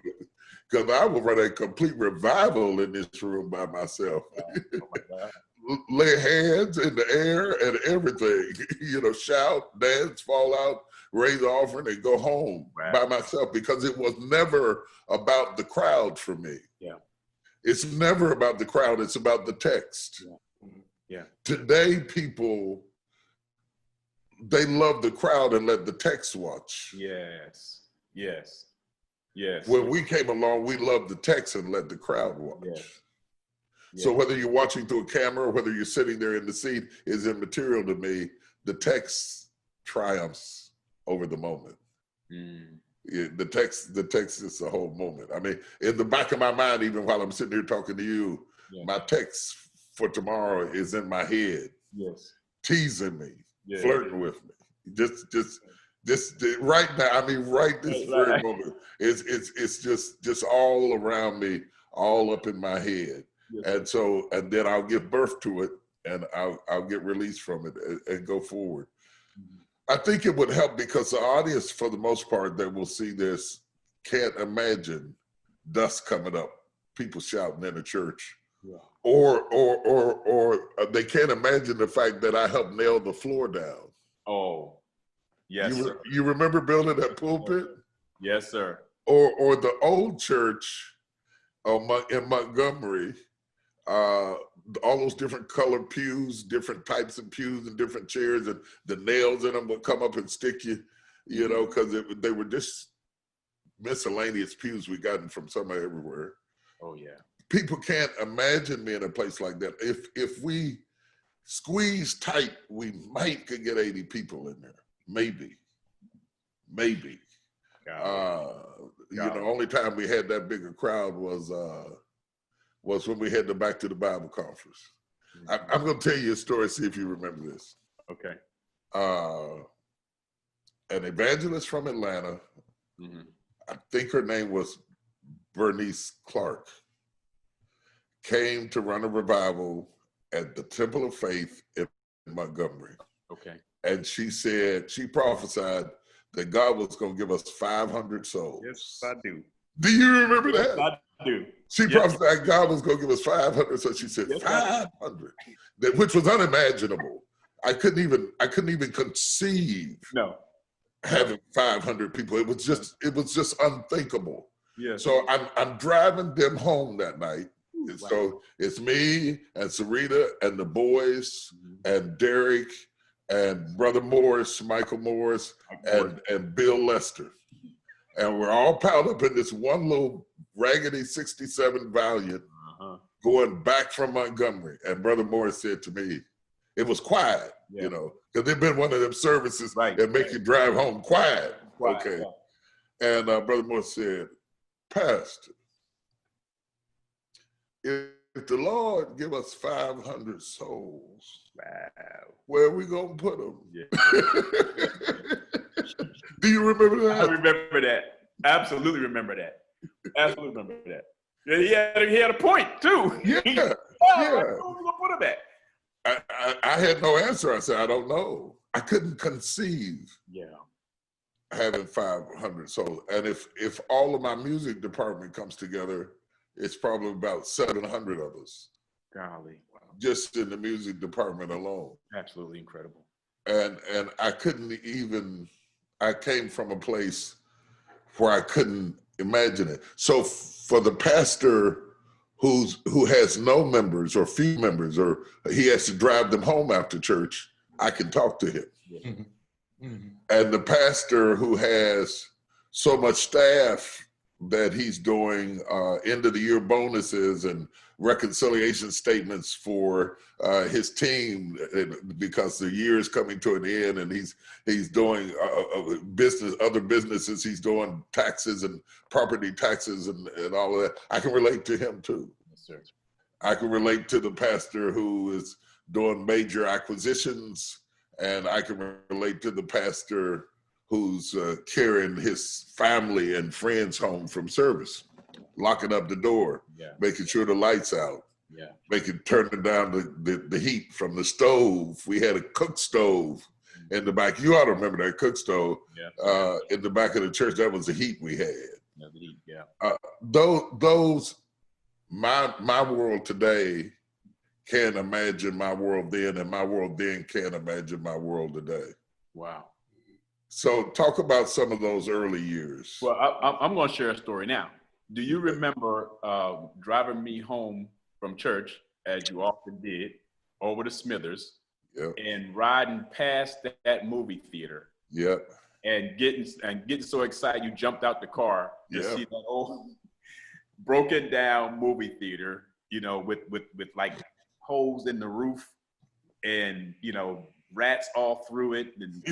because I will run a complete revival in this room by myself. Oh my God. Lay hands in the air and everything, shout, dance, fall out, raise the offering, and go home by myself, because it was never about the crowd for me. Yeah. It's never about the crowd. It's about the text. Yeah. Yeah. Today, people, they love the crowd and let the text watch. Yes. Yes. Yes. When we came along, we loved the text and let the crowd watch. Yes. So whether you're watching through a camera or whether you're sitting there in the seat is immaterial to me. The text triumphs over the moment. The text is the whole moment. I mean, in the back of my mind, even while I'm sitting here talking to you, my text for tomorrow is in my head. Yes. Teasing me, flirting with me. Just right now. I mean, right this very moment. It's just all around me, all up in my head. Yes. And then I'll give birth to it, and I'll get released from it and go forward. I think it would help because the audience, for the most part, that will see this can't imagine dust coming up, people shouting in a church, or they can't imagine the fact that I helped nail the floor down. Oh, yes. You remember building that pulpit? Yes, sir. Or the old church in Montgomery. All those different colored pews, different types of pews and different chairs, and the nails in them would come up and stick you, because they were just miscellaneous pews we gotten from somewhere everywhere. Oh yeah. People can't imagine me in a place like that. If we squeeze tight, we could get 80 people in there, maybe. Only time we had that big a crowd was when we had the Back to the Bible conference. I'm going to tell you a story, see if you remember this. Okay. An evangelist from Atlanta, I think her name was Bernice Clark, came to run a revival at the Temple of Faith in Montgomery. Okay. And she prophesied that God was going to give us 500 souls. Yes, I do. Do you remember that? I do. She prophesied God was going to give us 500, so she said 500, which was unimaginable. I couldn't even conceive having 500 people. It was just unthinkable. Yes. So I'm driving them home that night. So it's me and Sarita and the boys and Derick and Brother Morris, Michael Morris, and Bill Lester. And we're all piled up in this one little raggedy 67 Valiant going back from Montgomery. And Brother Morris said to me, it was quiet, because there'd been one of them services that make you drive home quiet. Okay. And Brother Morris said, Pastor, if the Lord give us 500 souls, where are we going to put them? Do you remember that? I remember that. Absolutely remember that. Absolutely remember that. Yeah, he had a point too. Yeah. Where we gonna put him at? I had no answer. I said, I don't know. I couldn't conceive having 500 souls. And if all of my music department comes together, it's probably about 700 of us. Golly. Wow. Just in the music department alone. Absolutely incredible. And I couldn't even, I came from a place where I couldn't imagine it. So for the pastor who has no members or few members, or he has to drive them home after church, I can talk to him. And the pastor who has so much staff that he's doing end of the year bonuses and reconciliation statements for his team, because the year is coming to an end, and he's doing other businesses. He's doing taxes and property taxes and all of that. I can relate to him too. Yes, sir. I can relate to the pastor who is doing major acquisitions, and I can relate to the pastor who's carrying his family and friends home from service, locking up the door, making sure the lights out, turning down the heat from the stove. We had a cook stove in the back. You ought to remember that cook stove in the back of the church. That was the heat we had. Yeah. Those my world today can't imagine my world then, and my world then can't imagine my world today. Wow. So talk about some of those early years. Well, I'm going to share a story now. Do you remember driving me home from church, as you often did, over to Smithers, Yep. and riding past that movie theater? Yep. And getting so excited you jumped out the car to Yep. see that old broken down movie theater, you know, with like holes in the roof, and you know, rats all through it, and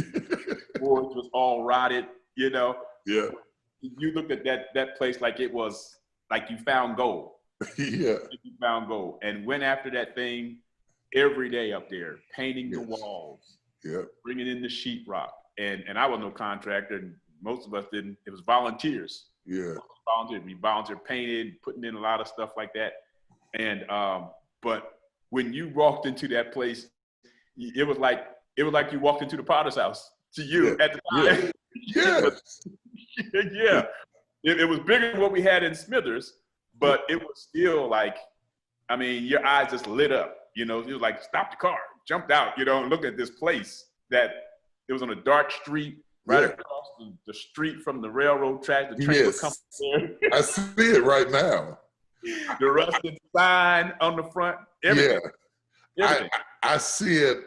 boards was all rotted, you know. Yeah. You looked at that place like it was like you found gold. Yeah. Like you found gold, and went after that thing every day up there, painting the walls, bringing in the sheetrock, and I was no contractor, and most of us didn't. It was volunteers. Yeah. We volunteered, painted, putting in a lot of stuff like that, and but when you walked into that place, it was like you walked into the Potter's house to you at the time. Yeah. Yeah. It was bigger than what we had in Smithers, but it was still like, I mean, your eyes just lit up. You know, it was like, stop the car, jumped out, you know, and looked at this place that it was on a dark street right across the street from the railroad track. The train would come there. I see it right now. The rusted sign on the front. Everything. Yeah. Everything. I see it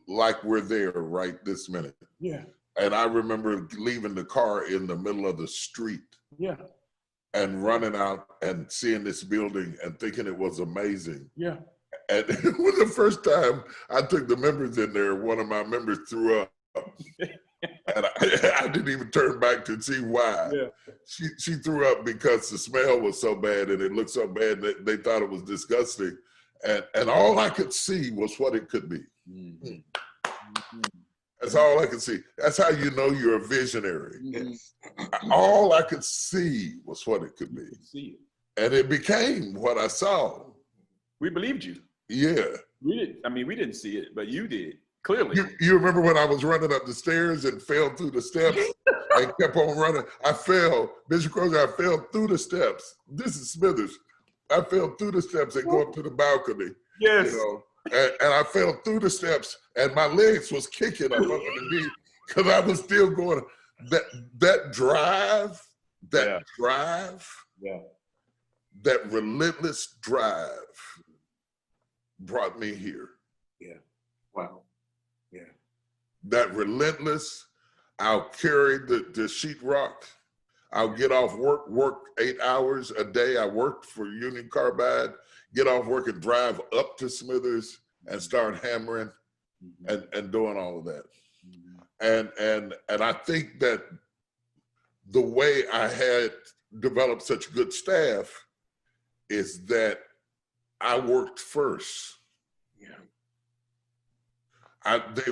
like we're there right this minute. Yeah. And I remember leaving the car in the middle of the street. Yeah. And running out and seeing this building and thinking it was amazing. Yeah. And it was the first time I took the members in there, one of my members threw up. And I didn't even turn back to see why. Yeah. She threw up because the smell was so bad and it looked so bad that they thought it was disgusting. And all I could see was what it could be. Mm-hmm. Mm-hmm. That's all I could see. That's how you know you're a visionary. Yes. All I could see was what it could be. See it. And it became what I saw. We believed you. Yeah. We didn't see it, but you did, clearly. You remember when I was running up the stairs and fell through the steps and kept on running? I fell. Bishop Crozier, I fell through the steps. This is Smithers. I fell through the steps and go up to the balcony. Yes. You know, and I fell through the steps and my legs was kicking up underneath me because I was still going. That drive, that relentless drive brought me here. Yeah. Wow. Yeah. That relentless, I'll carry the sheetrock. I'll get off work 8 hours a day. I worked for Union Carbide, get off work and drive up to Smithers and start hammering and doing all of that. And I think that the way I had developed such good staff is that I worked first.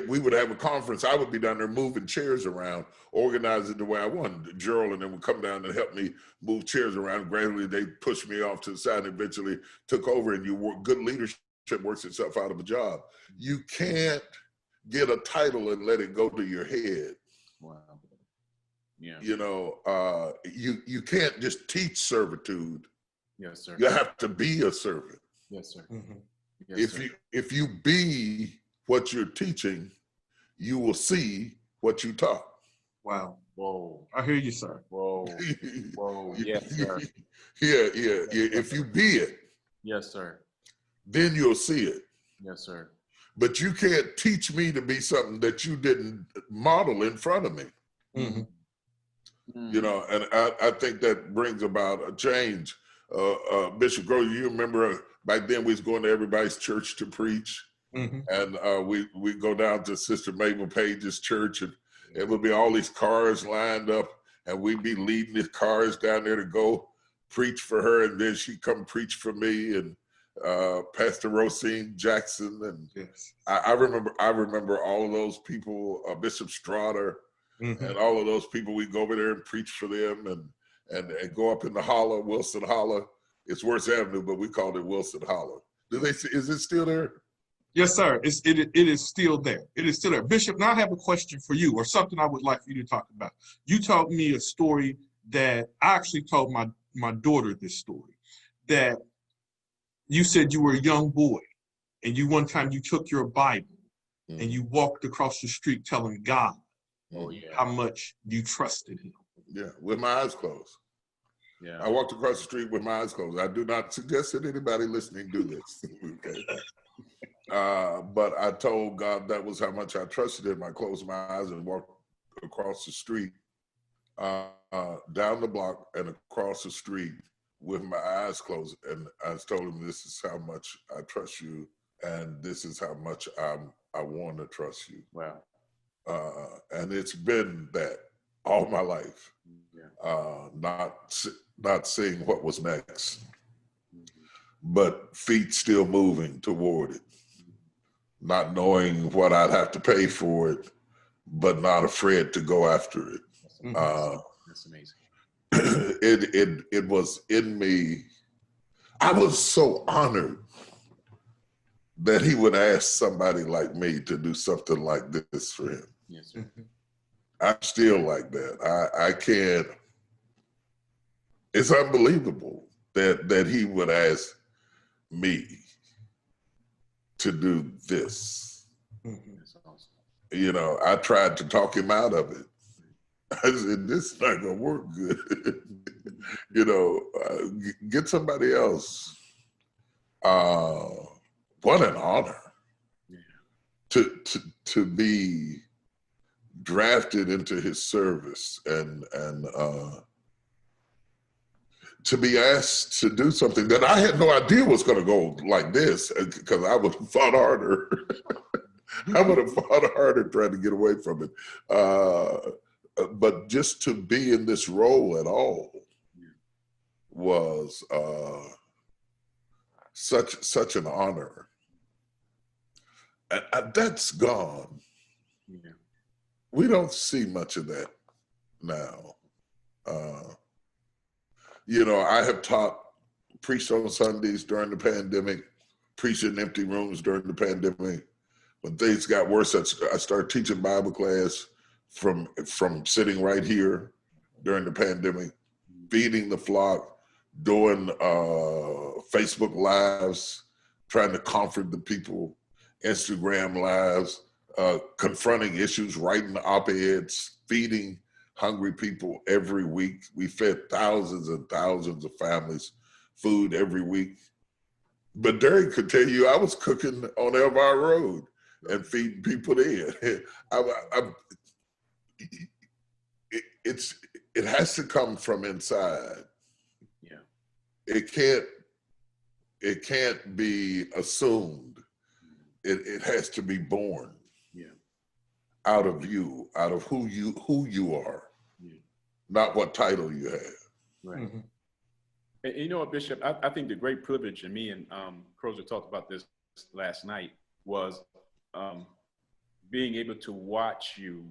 We would have a conference. I would be down there moving chairs around, organizing the way I wanted. Gerald and them would come down and help me move chairs around. Gradually, they pushed me off to the side and eventually took over. And good leadership works itself out of a job. You can't get a title and let it go to your head. Wow. Yeah. You know, you can't just teach servitude. Yes, sir. You have to be a servant. Yes, sir. Mm-hmm. Yes, If you be what you're teaching, you will see what you taught. Wow. Whoa. I hear you, sir. Whoa. Whoa. Yes, sir. Yeah. If you be it, yes, sir. then you'll see it. Yes, sir. But you can't teach me to be something that you didn't model in front of me. Mm-hmm. Mm. You know, and I think that brings about a change. Bishop Crozier, you remember back then we was going to everybody's church to preach. Mm-hmm. And we go down to Sister Mabel Page's church, and it would be all these cars lined up, and we'd be leading the cars down there to go preach for her, and then she'd come preach for me, and Pastor Rosine Jackson, and yes. I remember all of those people, Bishop Straughter, and all of those people. We'd go over there and preach for them, and go up in the holler, Wilson Holler. It's Worth Avenue, but we called it Wilson Holler. Is it still there? Yes, sir. It is still there. It is still there. Bishop, now I have a question for you, or something I would like for you to talk about. You told me a story that I actually told my daughter this story, that you said you were a young boy and one time you took your Bible and you walked across the street telling God how much you trusted him. Yeah, with my eyes closed. Yeah. I walked across the street with my eyes closed. I do not suggest that anybody listening do this. Okay. But I told God that was how much I trusted him. I closed my eyes and walked across the street, down the block and across the street with my eyes closed. And I told him, this is how much I trust you. And this is how much I want to trust you. Wow. And it's been that all my life. Yeah. Not seeing what was next, but feet still moving toward it. Not knowing what I'd have to pay for it, but not afraid to go after it. That's amazing. It was in me. I was so honored that he would ask somebody like me to do something like this for him. Yes, sir. I'm still like that. I can't. It's unbelievable that he would ask me to do this. That's awesome. You know, I tried to talk him out of it. I said, this is not gonna work good. You know, get somebody else. What an honor to be drafted into his service and to be asked to do something that I had no idea was going to go like this, because I would have fought harder. I would have fought harder trying to get away from it. But just to be in this role at all was such an honor. And that's gone. Yeah. We don't see much of that now. You know, I have preached on Sundays during the pandemic, preached in empty rooms during the pandemic. When things got worse, I started teaching Bible class from sitting right here during the pandemic, feeding the flock, doing Facebook Lives, trying to comfort the people, Instagram Lives, confronting issues, writing op-eds, feeding hungry people every week. We fed thousands and thousands of families food every week. But Derick could tell you I was cooking on Elvire Road and feeding people there. It has to come from inside. Yeah. It can't be assumed. It has to be born. Yeah. Out of you, out of who you are, not what title you have. Right. And you know what, Bishop, I think the great privilege, and me and Crozier talked about this last night, was being able to watch you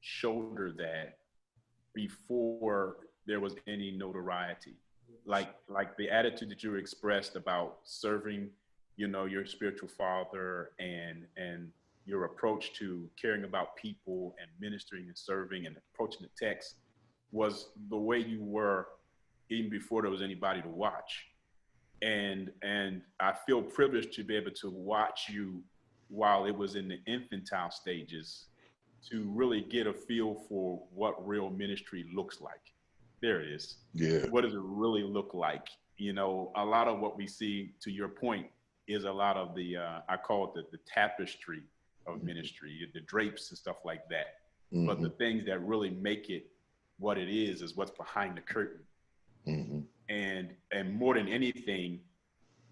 shoulder that before there was any notoriety. Like the attitude that you expressed about serving, you know, your spiritual father and your approach to caring about people and ministering and serving and approaching the text was the way you were even before there was anybody to watch. And I feel privileged to be able to watch you while it was in the infantile stages to really get a feel for what real ministry looks like. There it is. Yeah. What does it really look like? You know, a lot of what we see, to your point, is a lot of the, I call it the tapestry of ministry, the drapes and stuff like that. But the things that really make it what it is what's behind the curtain. And more than anything,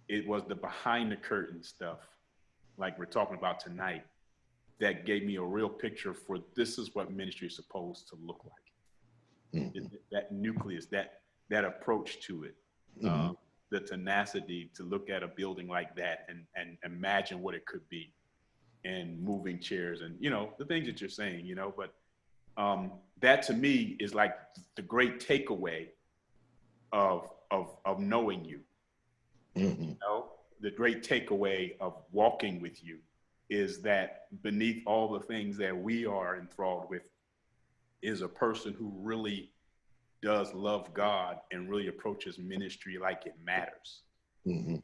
it was the behind the curtain stuff, like we're talking about tonight, that gave me a real picture for this is what ministry is supposed to look like. That nucleus, that approach to it, the tenacity to look at a building like that and imagine what it could be, and moving chairs and, you know, the things that you're saying, you know, but that to me is like the great takeaway of knowing you. You know, the great takeaway of walking with you is that beneath all the things that we are enthralled with is a person who really does love God and really approaches ministry like it matters. Mm-hmm.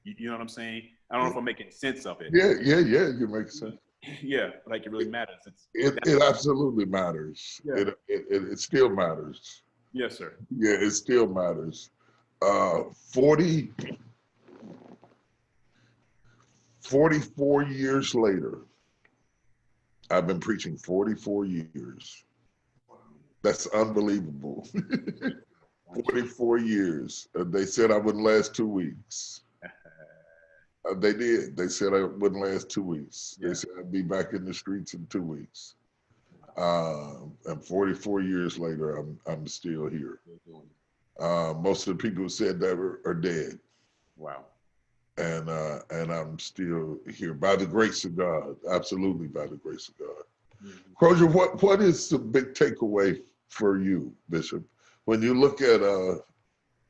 You know what I'm saying? I don't know if I'm making sense of it. Yeah, you make sense. Yeah, like it really matters. It absolutely matters. Yeah. It still matters. Yes, sir. Yeah, it still matters. 44 years later, I've been preaching 44 years. That's unbelievable. 44 years. They said I wouldn't last 2 weeks. They did. They said I wouldn't last 2 weeks. They said I'd be back in the streets in 2 weeks. And 44 years later, I'm still here. Most of the people who said that are dead. Wow. And I'm still here by the grace of God. Absolutely by the grace of God. Mm-hmm. Crozier, what is the big takeaway for you, Bishop, when you look at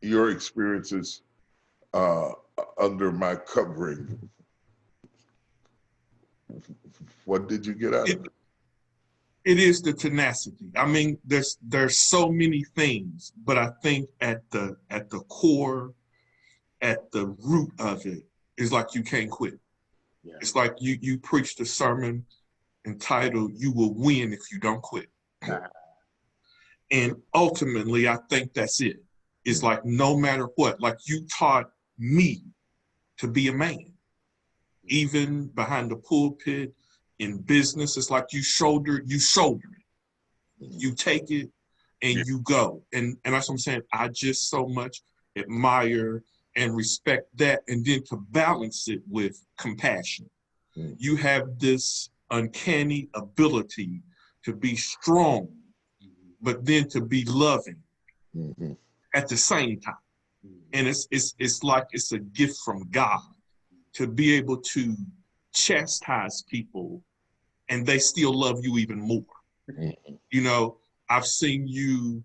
your experiences under my covering? What did you get out of it? It is the tenacity. I mean, there's so many things, but I think at the core, at the root of it, is like you can't quit. Yeah. It's like you preached a sermon entitled "You Will Win If You Don't Quit," and ultimately, I think that's it. It's like no matter what, like you taught me to be a man, even behind the pulpit. In business, it's like you shoulder it, you take it and you go. And that's what I'm saying. I just so much admire and respect that. And then to balance it with compassion. Mm-hmm. You have this uncanny ability to be strong, but then to be loving at the same time. And it's like it's a gift from God to be able to chastise people and they still love you even more. Mm-hmm. You know, I've seen you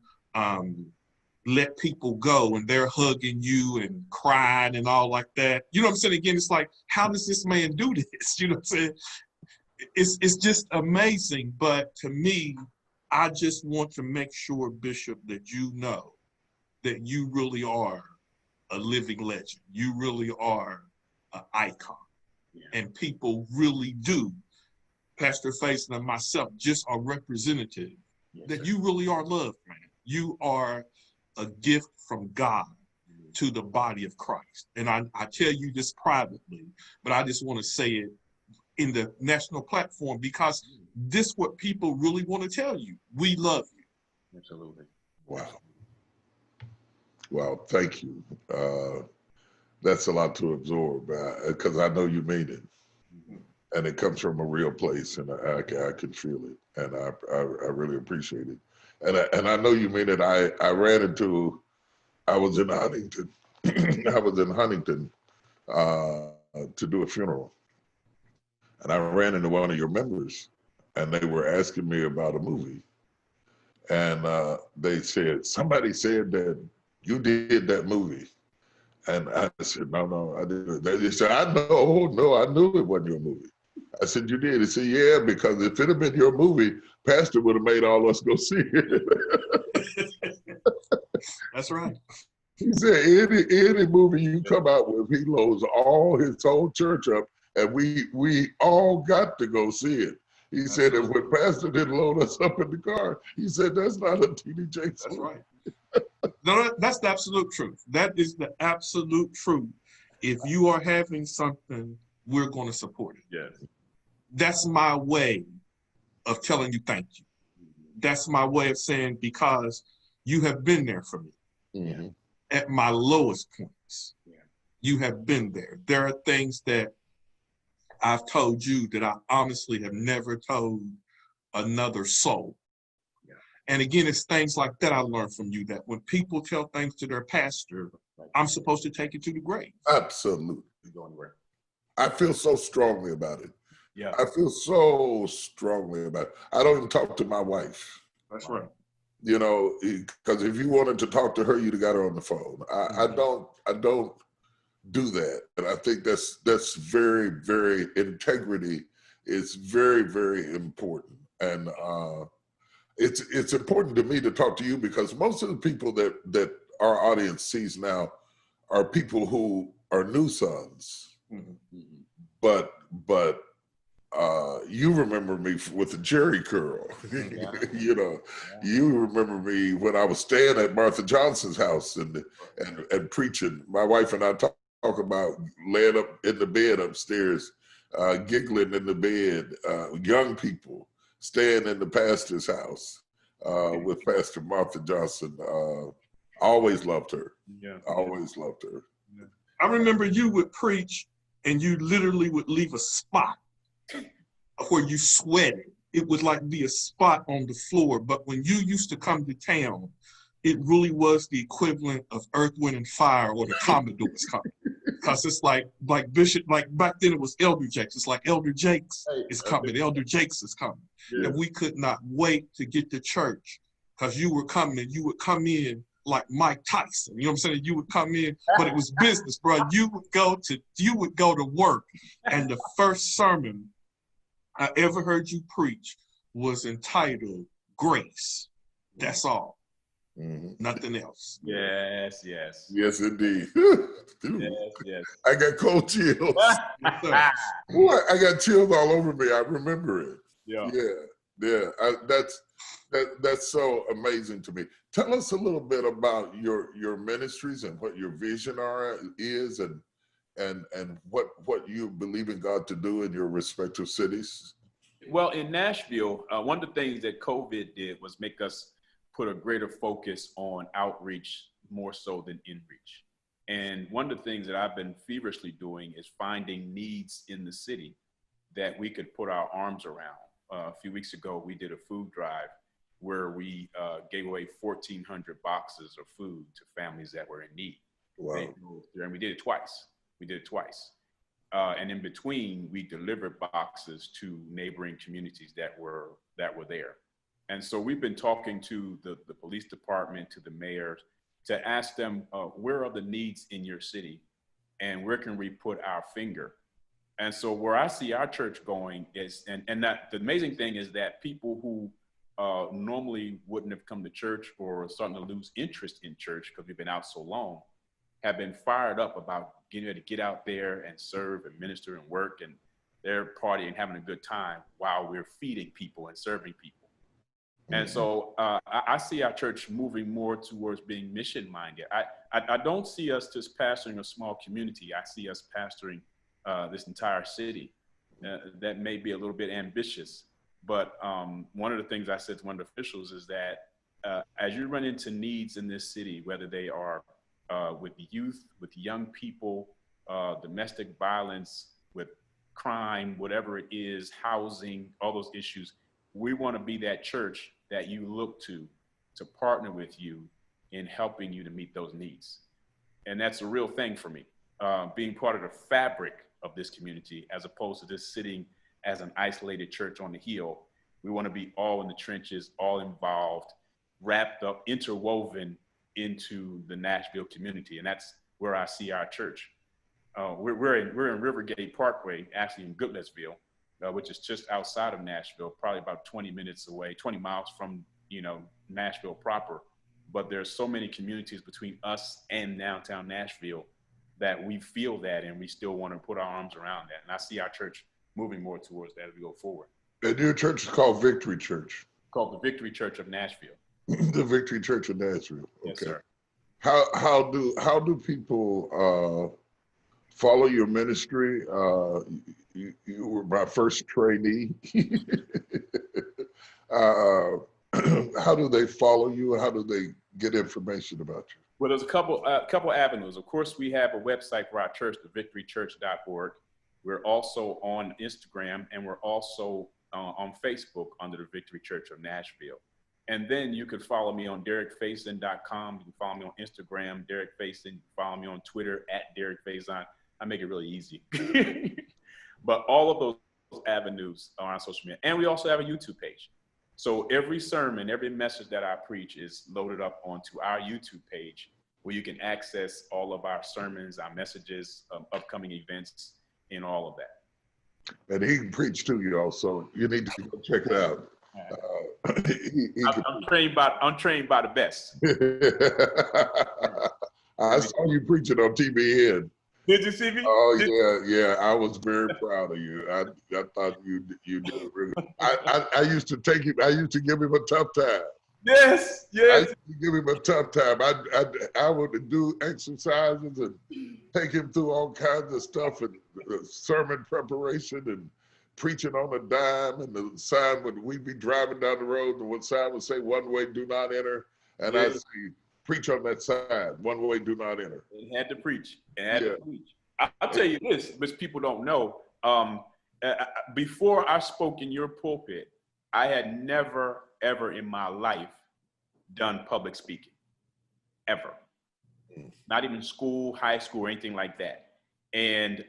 let people go and they're hugging you and crying and all like that. You know what I'm saying? Again, it's like, how does this man do this? You know what I'm saying? It's just amazing. But to me, I just want to make sure, Bishop, that you know that you really are a living legend. You really are an icon. Yeah. And people really do. Pastor Faison and myself just are representative that you really are loved, man. You are a gift from God to the body of Christ. And I tell you this privately, but I just want to say it in the national platform because this is what people really want to tell you. We love you. Absolutely. Wow. Wow, thank you. That's a lot to absorb because I know you mean it. And it comes from a real place, and I can feel it, and I really appreciate it. And I know you mean it. I was in Huntington, to do a funeral, and I ran into one of your members, and they were asking me about a movie, and they said somebody said that you did that movie. And I said, no, I didn't. They said, I knew it wasn't your movie. I said, you did? He said, yeah, because if it had been your movie, Pastor would have made all us go see it. That's right. He said, any movie you come out with, he loads all his whole church up, and we all got to go see it. He said, if when Pastor didn't load us up in the car, he said, that's not a TDJ movie. That's right. No, that's the absolute truth. That is the absolute truth. If you are having something, we're going to support it. Yes. That's my way of telling you thank you. That's my way of saying because you have been there for me. Mm-hmm. At my lowest points, you have been there. There are things that I've told you that I honestly have never told another soul. And again, it's things like that I learned from you, that when people tell things to their pastor, I'm supposed to take it to the grave. Absolutely. I feel so strongly about it. Yeah. I feel so strongly about it. I don't even talk to my wife. That's right. You know, because if you wanted to talk to her, you'd have got her on the phone. I don't do that. And I think that's very, very, integrity is very, very important. And it's important to me to talk to you because most of the people that our audience sees now are people who are new sons. Mm-hmm. But you remember me with the Jerry curl. Yeah. You know, Yeah. you remember me when I was staying at Martha Johnson's house and preaching. My wife and I talk about laying up in the bed upstairs, giggling in the bed, young people staying in the pastor's house with Pastor Martha Johnson. Always loved her. Yeah. Always loved her. Yeah. I remember you would preach and you literally would leave a spot where you sweated. It would like be a spot on the floor. But when you used to come to town, it really was the equivalent of Earth, Wind, and Fire or the Commodores coming. Because it's like Bishop, like back then it was Elder Jakes. It's like Elder Jakes is coming. Elder Jakes is coming. Yeah. And we could not wait to get to church because you were coming and you would come in like Mike Tyson. You know what I'm saying? You would come in, but it was business, bro. You would go to work. And the first sermon I ever heard you preach was entitled Grace. That's all. Mm-hmm. Nothing else. Yes, yes. Yes, indeed. Yes, yes. I got cold chills. Boy, I got chills all over me. I remember it. Yeah. Yeah. That's so amazing to me. Tell us a little bit about your ministries and what your vision is, and what you believe in God to do in your respective cities. Well, in Nashville, one of the things that COVID did was make us put a greater focus on outreach more so than inreach. And one of the things that I've been feverishly doing is finding needs in the city that we could put our arms around. A few weeks ago, we did a food drive where we gave away 1,400 boxes of food to families that were in need. Wow. And we did it twice. And in between, we delivered boxes to neighboring communities that were there. And so we've been talking to the police department, to the mayor, to ask them, where are the needs in your city and where can we put our finger? And so where I see our church going is, and that the amazing thing is that people who normally wouldn't have come to church or starting to lose interest in church because we've been out so long, have been fired up about getting ready to get out there and serve and minister and work, and they're partying and having a good time while we're feeding people and serving people. And so I see our church moving more towards being mission minded. I don't see us just pastoring a small community. I see us pastoring this entire city. That may be a little bit ambitious, but one of the things I said to one of the officials is that as you run into needs in this city, whether they are with youth, with young people, domestic violence, with crime, whatever it is, housing, all those issues, we want to be that church that you look to partner with you in helping you to meet those needs. And that's a real thing for me, being part of the fabric of this community, as opposed to just sitting as an isolated church on the hill. We want to be all in the trenches, all involved, wrapped up, interwoven into the Nashville community. And that's where I see our church. We're in Rivergate Parkway, actually in Goodlettsville, which is just outside of Nashville, probably about 20 minutes away, 20 miles from, Nashville proper. But there's so many communities between us and downtown Nashville that we feel that, and we still want to put our arms around that. And I see our church moving more towards that as we go forward. And your church is called Victory Church. Called the Victory Church of Nashville. The Victory Church of Nashville. Okay. Yes, sir. How do people follow your ministry? You were my first trainee. How do they follow you, and how do they get information about you? Well, there's a couple avenues. Of course, we have a website for our church, thevictorychurch.org. We're also on Instagram, and we're also on Facebook under the Victory Church of Nashville. And then you could follow me on DerickFaison.com. You can follow me on Instagram, Derick Faison. You can follow me on Twitter @Derick Faison. I make it really easy. But all of those avenues are on social media. And we also have a YouTube page. So every sermon, every message that I preach is loaded up onto our YouTube page, where you can access all of our sermons, our messages, upcoming events, and all of that. And he can preach to you also. You need to go check it out. I'm trained by the best. I saw you preaching on TBN. Did you see me? Oh yeah. I was very proud of you. I thought you did really. I used to take him. I used to give him a tough time. Yes. I used to give him a tough time. I would do exercises and take him through all kinds of stuff and sermon preparation and preaching on a dime, and the sign we'd be driving down the road and one sign would say "one way, do not enter," and I'd say, "Preach on that sign, one way, do not enter." It had to preach. To preach. I'll tell you this, which people don't know. Before I spoke in your pulpit, I had never, ever in my life done public speaking, ever. Not even school, high school, or anything like that. And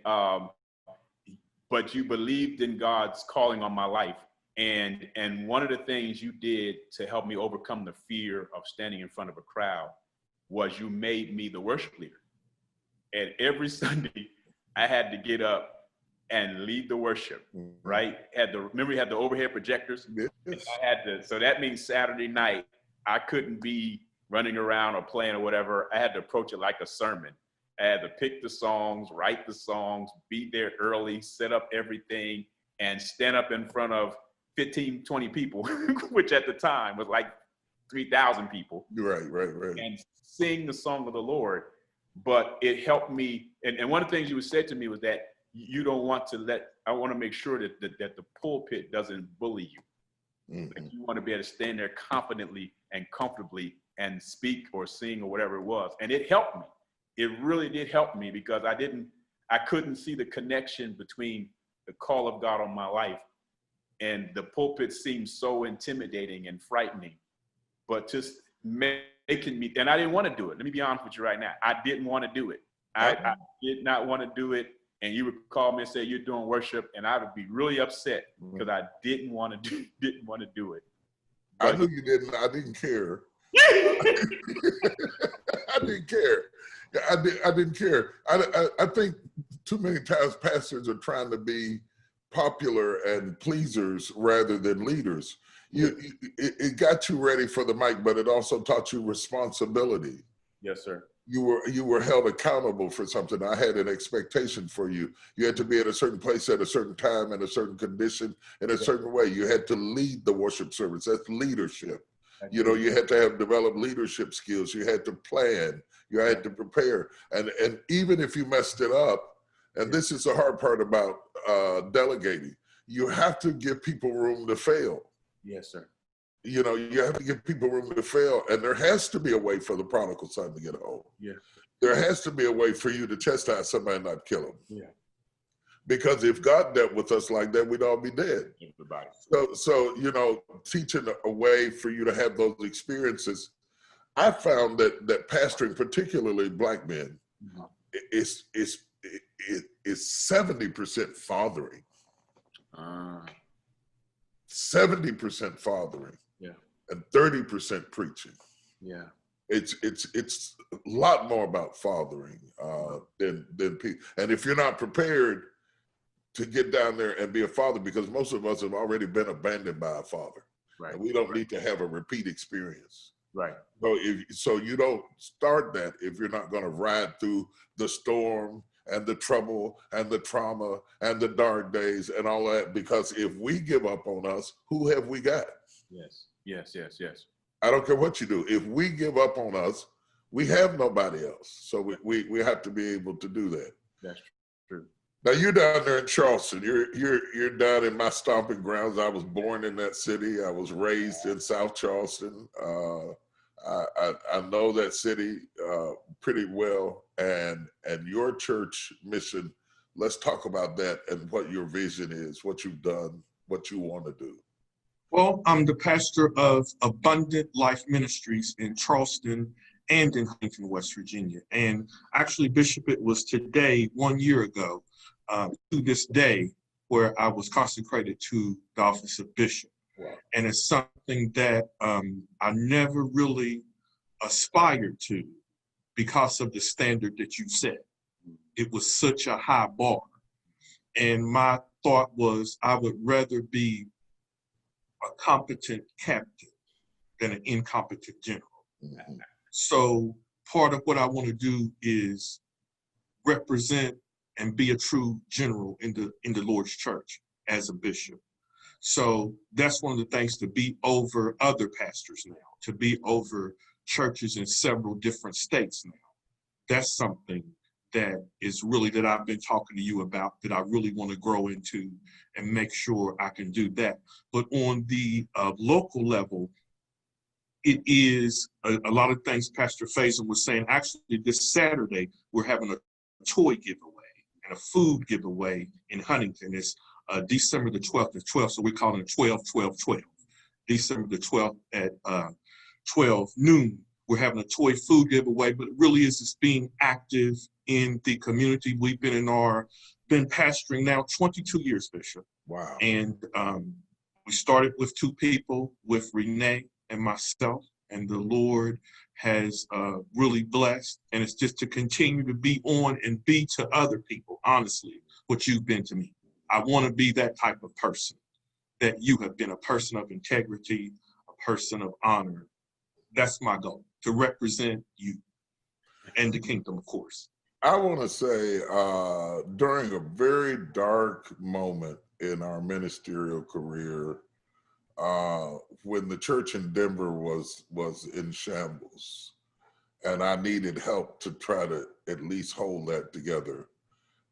but you believed in God's calling on my life. And one of the things you did to help me overcome the fear of standing in front of a crowd was you made me the worship leader. And every Sunday I had to get up and lead the worship, right? Remember you had the overhead projectors? Yes. So that means Saturday night, I couldn't be running around or playing or whatever. I had to approach it like a sermon. I had to pick the songs, write the songs, be there early, set up everything, and stand up in front of 15, 20 people, which at the time was like 3,000 people. Right. And sing the song of the Lord. But it helped me. And one of the things you said to me was that you don't want to I want to make sure that the pulpit doesn't bully you. Mm-hmm. Like you want to be able to stand there confidently and comfortably and speak or sing or whatever it was. And it helped me. It really did help me because I couldn't see the connection between the call of God on my life and the pulpit seemed so intimidating and frightening, but just making me, and I didn't want to do it. Let me be honest with you right now. I didn't want to do it. I did not want to do it. And you would call me and say, "You're doing worship." And I would be really upset because I didn't want to do it. But I knew you didn't. I didn't care. I didn't care. I didn't care. I think too many times pastors are trying to be popular and pleasers rather than leaders. It got you ready for the mic, but it also taught you responsibility. Yes, sir. You were held accountable for something. I had an expectation for you. You had to be at a certain place at a certain time in a certain condition in a certain way. You had to lead the worship service. That's leadership. You had to have developed leadership skills. You had to plan. You had to prepare. And even if you messed it up, and this is the hard part about delegating, you have to give people room to fail. Yes, sir. You have to give people room to fail, and there has to be a way for the prodigal son to get home. Yeah. There has to be a way for you to chastise somebody and not kill him. Yeah. Because if God dealt with us like that, we'd all be dead. Everybody. So teaching a way for you to have those experiences, I found that pastoring, particularly Black men, is 70% fathering. 70% fathering. Yeah. And 30% preaching. Yeah. It's a lot more about fathering than people. And if you're not prepared to get down there and be a father, because most of us have already been abandoned by a father. Right. And we don't need to have a repeat experience. Right. So you don't start that if you're not going to ride through the storm and the trouble and the trauma and the dark days and all that, because if we give up on us, who have we got? Yes. I don't care what you do. If we give up on us, we have nobody else. So we have to be able to do that. That's true. Now you're down there in Charleston. You're down in my stomping grounds. I was born in that city. I was raised in South Charleston. I know that city pretty well, and your church mission. Let's talk about that and what your vision is, what you've done, what you want to do. Well, I'm the pastor of Abundant Life Ministries in Charleston and in Huntington, West Virginia. And actually, Bishop, it was today, 1 year ago, to this day, where I was consecrated to the office of bishop. Wow. And it's something that I never really aspired to because of the standard that you set. It was such a high bar. And my thought was I would rather be a competent captain than an incompetent general. Mhm. So part of what I want to do is represent and be a true general in the Lord's church as a bishop. So that's one of the things, to be over other pastors now, to be over churches in several different states now. That's something that is really, that I've been talking to you about, that I really want to grow into and make sure I can do that. But on the local level, it is a lot of things Pastor Faison was saying. Actually, this Saturday, we're having a toy giveaway and a food giveaway in Huntington. It's December the 12th to 12th, so we call it 12-12-12. December the 12th at 12 noon. We're having a toy food giveaway, but it really is just being active in the community. We've been pastoring now 22 years, Bishop. Wow. And we started with 2 people, with Renee and myself, and the Lord has really blessed. And it's just to continue to be on and be to other people, honestly, what you've been to me. I want to be that type of person that you have been, a person of integrity, a person of honor. That's my goal, to represent you and the kingdom, of course. I want to say during a very dark moment in our ministerial career, when the church in Denver was in shambles, and I needed help to try to at least hold that together,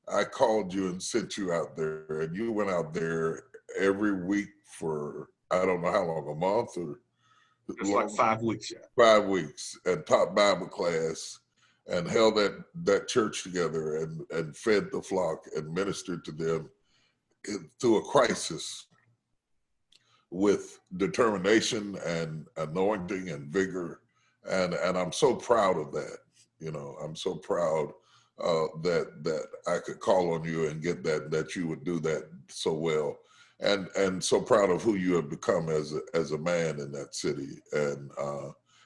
I called you and sent you out there, and you went out there every week for, I don't know how long, a month or? It's like 5 weeks, yeah. 5 weeks, and taught Bible class and held that church together and fed the flock and ministered to them through a crisis with determination and anointing and vigor. And I'm so proud of that. You know, I'm so proud that I could call on you and get that you would do that so well. And so proud of who you have become as a man in that city, and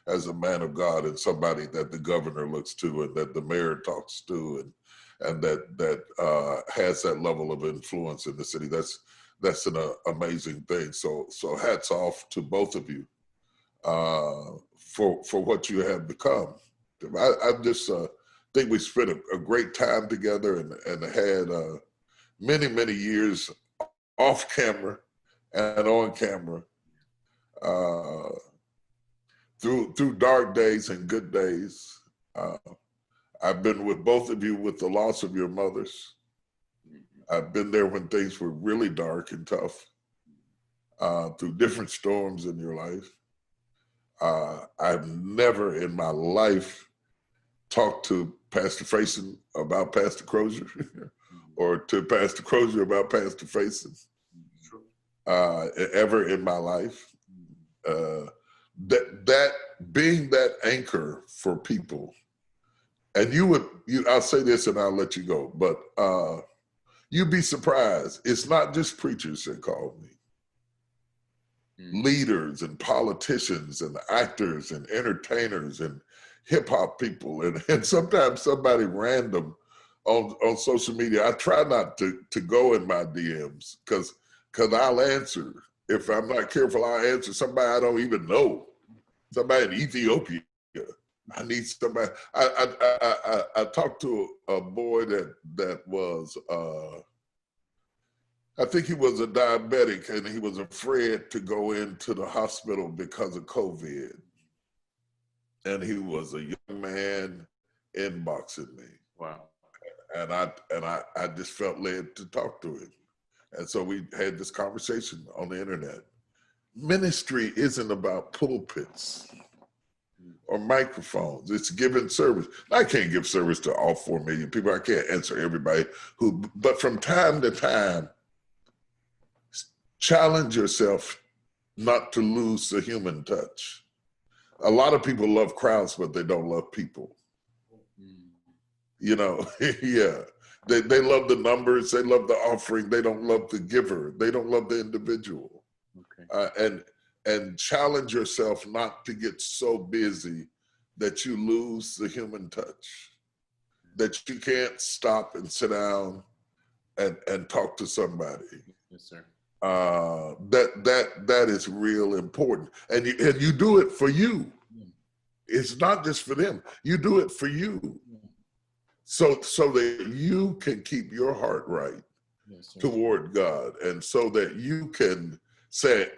as a man of God, and somebody that the governor looks to and that the mayor talks to, and that has that level of influence in the city. That's an amazing thing. So hats off to both of you for what you have become. I just think we spent a great time together and had many years off camera and on camera, through dark days and good days. I've been with both of you with the loss of your mothers. I've been there when things were really dark and tough, through different storms in your life. I've never in my life talked to Pastor Faison about Pastor Crozier or to Pastor Crozier about Pastor Faison ever in my life. That being that anchor for people, and I'll say this and I'll let you go, but you'd be surprised. It's not just preachers that call me. Leaders and politicians and actors and entertainers and hip hop people, and sometimes somebody random on social media. I try not to go in my DMs because I'll answer. If I'm not careful, I'll answer somebody I don't even know. Somebody in Ethiopia. I need somebody. I talked to a boy that was I think he was a diabetic, and he was afraid to go into the hospital because of COVID. And he was a young man inboxing me. Wow. And I just felt led to talk to him. And so we had this conversation on the internet. Ministry isn't about pulpits or microphones. It's giving service. I can't give service to all 4 million people. I can't answer everybody but from time to time, challenge yourself not to lose the human touch. A lot of people love crowds, but they don't love people. You know, yeah. They love the numbers, they love the offering, they don't love the giver, they don't love the individual. Okay. And challenge yourself not to get so busy that you lose the human touch, that you can't stop and sit down and talk to somebody. Yes, sir. That is real important, and you do it for you. It's not just for them. You do it for you, so that you can keep your heart right toward God, and so that you can say,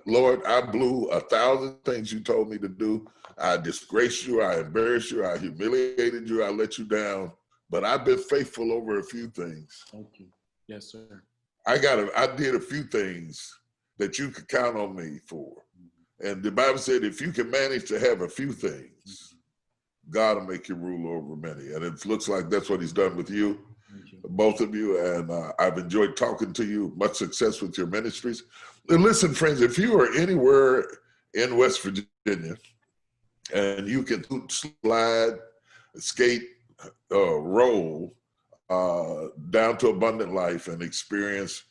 Lord, I blew 1,000 things you told me to do. I disgraced you. I embarrassed you. I humiliated you. I let you down. But I've been faithful over a few things. Thank you. Yes, sir. I did a few things that you could count on me for. And the Bible said, if you can manage to have a few things, God will make you rule over many. And it looks like that's what he's done with you, both of you. And I've enjoyed talking to you. Much success with your ministries. And listen, friends, if you are anywhere in West Virginia and you can slide, skate, roll down to Abundant Life and experience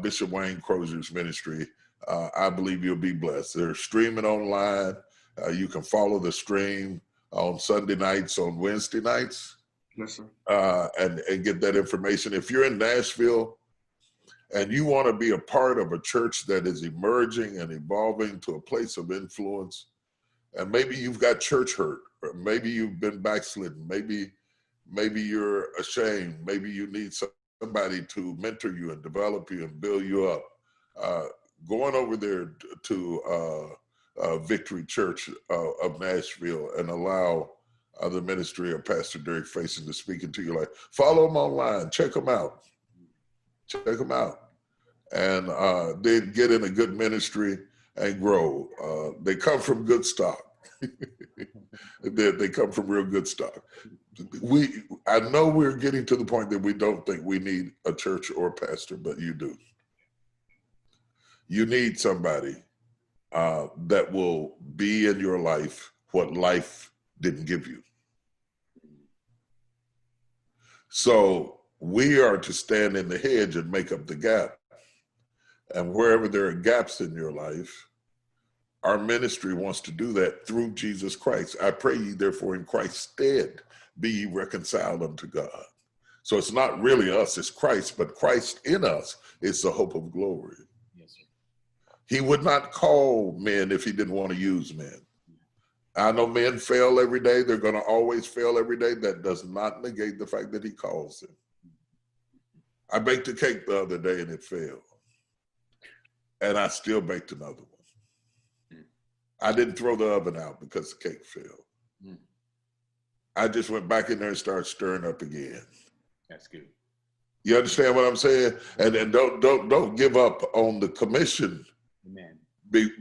Bishop Wayne Crozier's ministry, I believe you'll be blessed. They're streaming online. You can follow the stream on Sunday nights, on Wednesday nights. Yes, sir. And get that information. If you're in Nashville and you want to be a part of a church that is emerging and evolving to a place of influence, and maybe you've got church hurt, or maybe you've been backslidden, maybe you're ashamed, maybe you need somebody to mentor you and develop you and build you up, going over there to Victory Church of Nashville and allow the ministry of Pastor Derick Faison to speak into your life. Follow them online. Check them out. Check them out. And they get in a good ministry and grow. They come from good stock. They come from real good stock. I know we're getting to the point that we don't think we need a church or a pastor, but you do. You need somebody that will be in your life what life didn't give you. So we are to stand in the hedge and make up the gap. And wherever there are gaps in your life, our ministry wants to do that through Jesus Christ. I pray ye therefore in Christ's stead be ye reconciled unto God. So it's not really us, it's Christ, but Christ in us is the hope of glory. Yes, sir. He would not call men if he didn't want to use men. I know men fail every day. They're going to always fail every day. That does not negate the fact that he calls them. I baked a cake the other day and it failed. And I still baked another one. I didn't throw the oven out because the cake failed. I just went back in there and started stirring up again. That's good. You understand what I'm saying? And don't give up on the commission. Amen.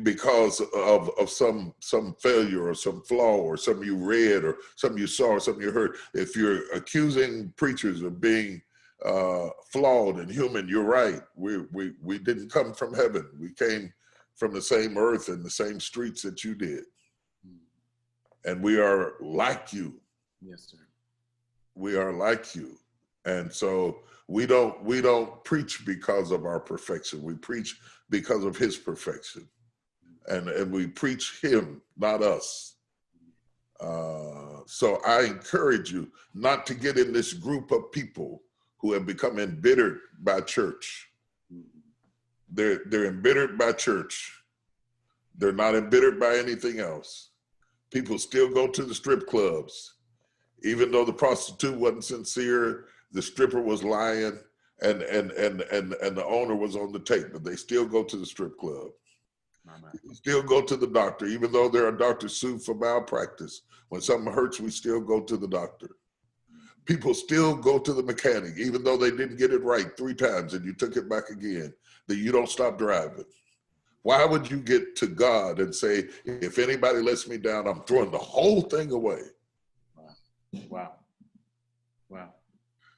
Because of some failure or some flaw or something you read or something you saw or something you heard. If you're accusing preachers of being flawed and human, you're right. We didn't come from heaven. We came from the same earth and the same streets that you did. And we are like you. Yes, sir. We are like you. And so we don't preach because of our perfection. We preach because of his perfection. And we preach him, not us. So I encourage you not to get in this group of people who have become embittered by church. They're embittered by church. They're not embittered by anything else. People still go to the strip clubs. Even though the prostitute wasn't sincere, the stripper was lying, and the owner was on the tape, but they still go to the strip club. Still go to the doctor, even though there are doctors sued for malpractice. When something hurts, we still go to the doctor. People still go to the mechanic, even though they didn't get it right 3 times and you took it back again, that you don't stop driving. Why would you get to God and say, if anybody lets me down, I'm throwing the whole thing away? Wow. Wow.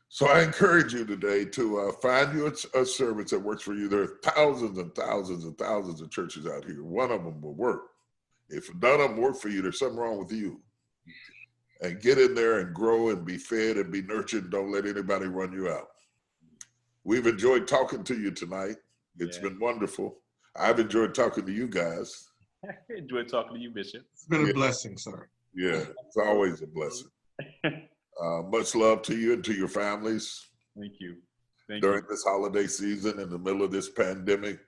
So I encourage you today to find you a service that works for you. There are thousands and thousands and thousands of churches out here. One of them will work. If none of them work for you, there's something wrong with you. And get in there and grow and be fed and be nurtured. Don't let anybody run you out. We've enjoyed talking to you tonight. It's been wonderful. I've enjoyed talking to you guys. I enjoyed talking to you, Bishop. It's been a blessing, sir. Yeah, it's always a blessing. Much love to you and to your families. Thank you. During this holiday season, in the middle of this pandemic,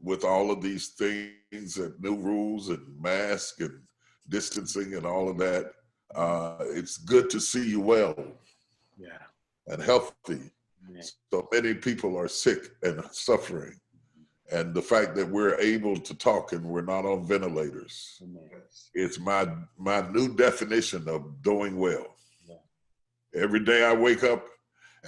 with all of these things and new rules and masks and distancing and all of that, it's good to see you well and healthy. So many people are sick and suffering. And the fact that we're able to talk and we're not on ventilators, it's my new definition of doing well. Every day I wake up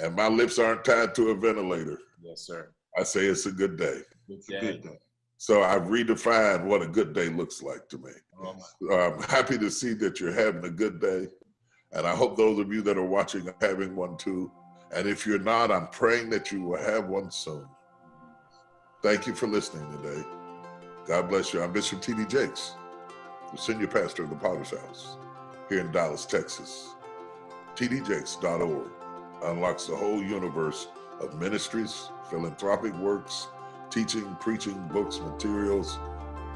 and my lips aren't tied to a ventilator. Yes, sir. I say it's a good day. Good day. So I've redefined what a good day looks like to me. I'm happy to see that you're having a good day. And I hope those of you that are watching are having one too. And if you're not, I'm praying that you will have one soon. Thank you for listening today. God bless you. I'm Bishop T.D. Jakes, the senior pastor of the Potter's House here in Dallas, Texas. tdjakes.org unlocks the whole universe of ministries, philanthropic works, teaching, preaching, books, materials,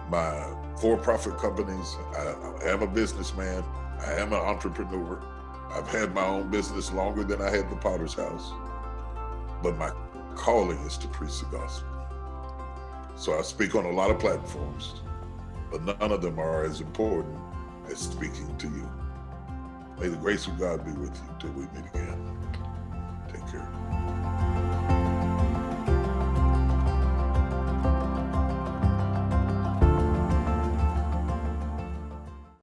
my for-profit companies. I am a businessman. I am an entrepreneur. I've had my own business longer than I had the Potter's House. But my calling is to preach the gospel. So I speak on a lot of platforms, but none of them are as important as speaking to you. May the grace of God be with you till we meet again.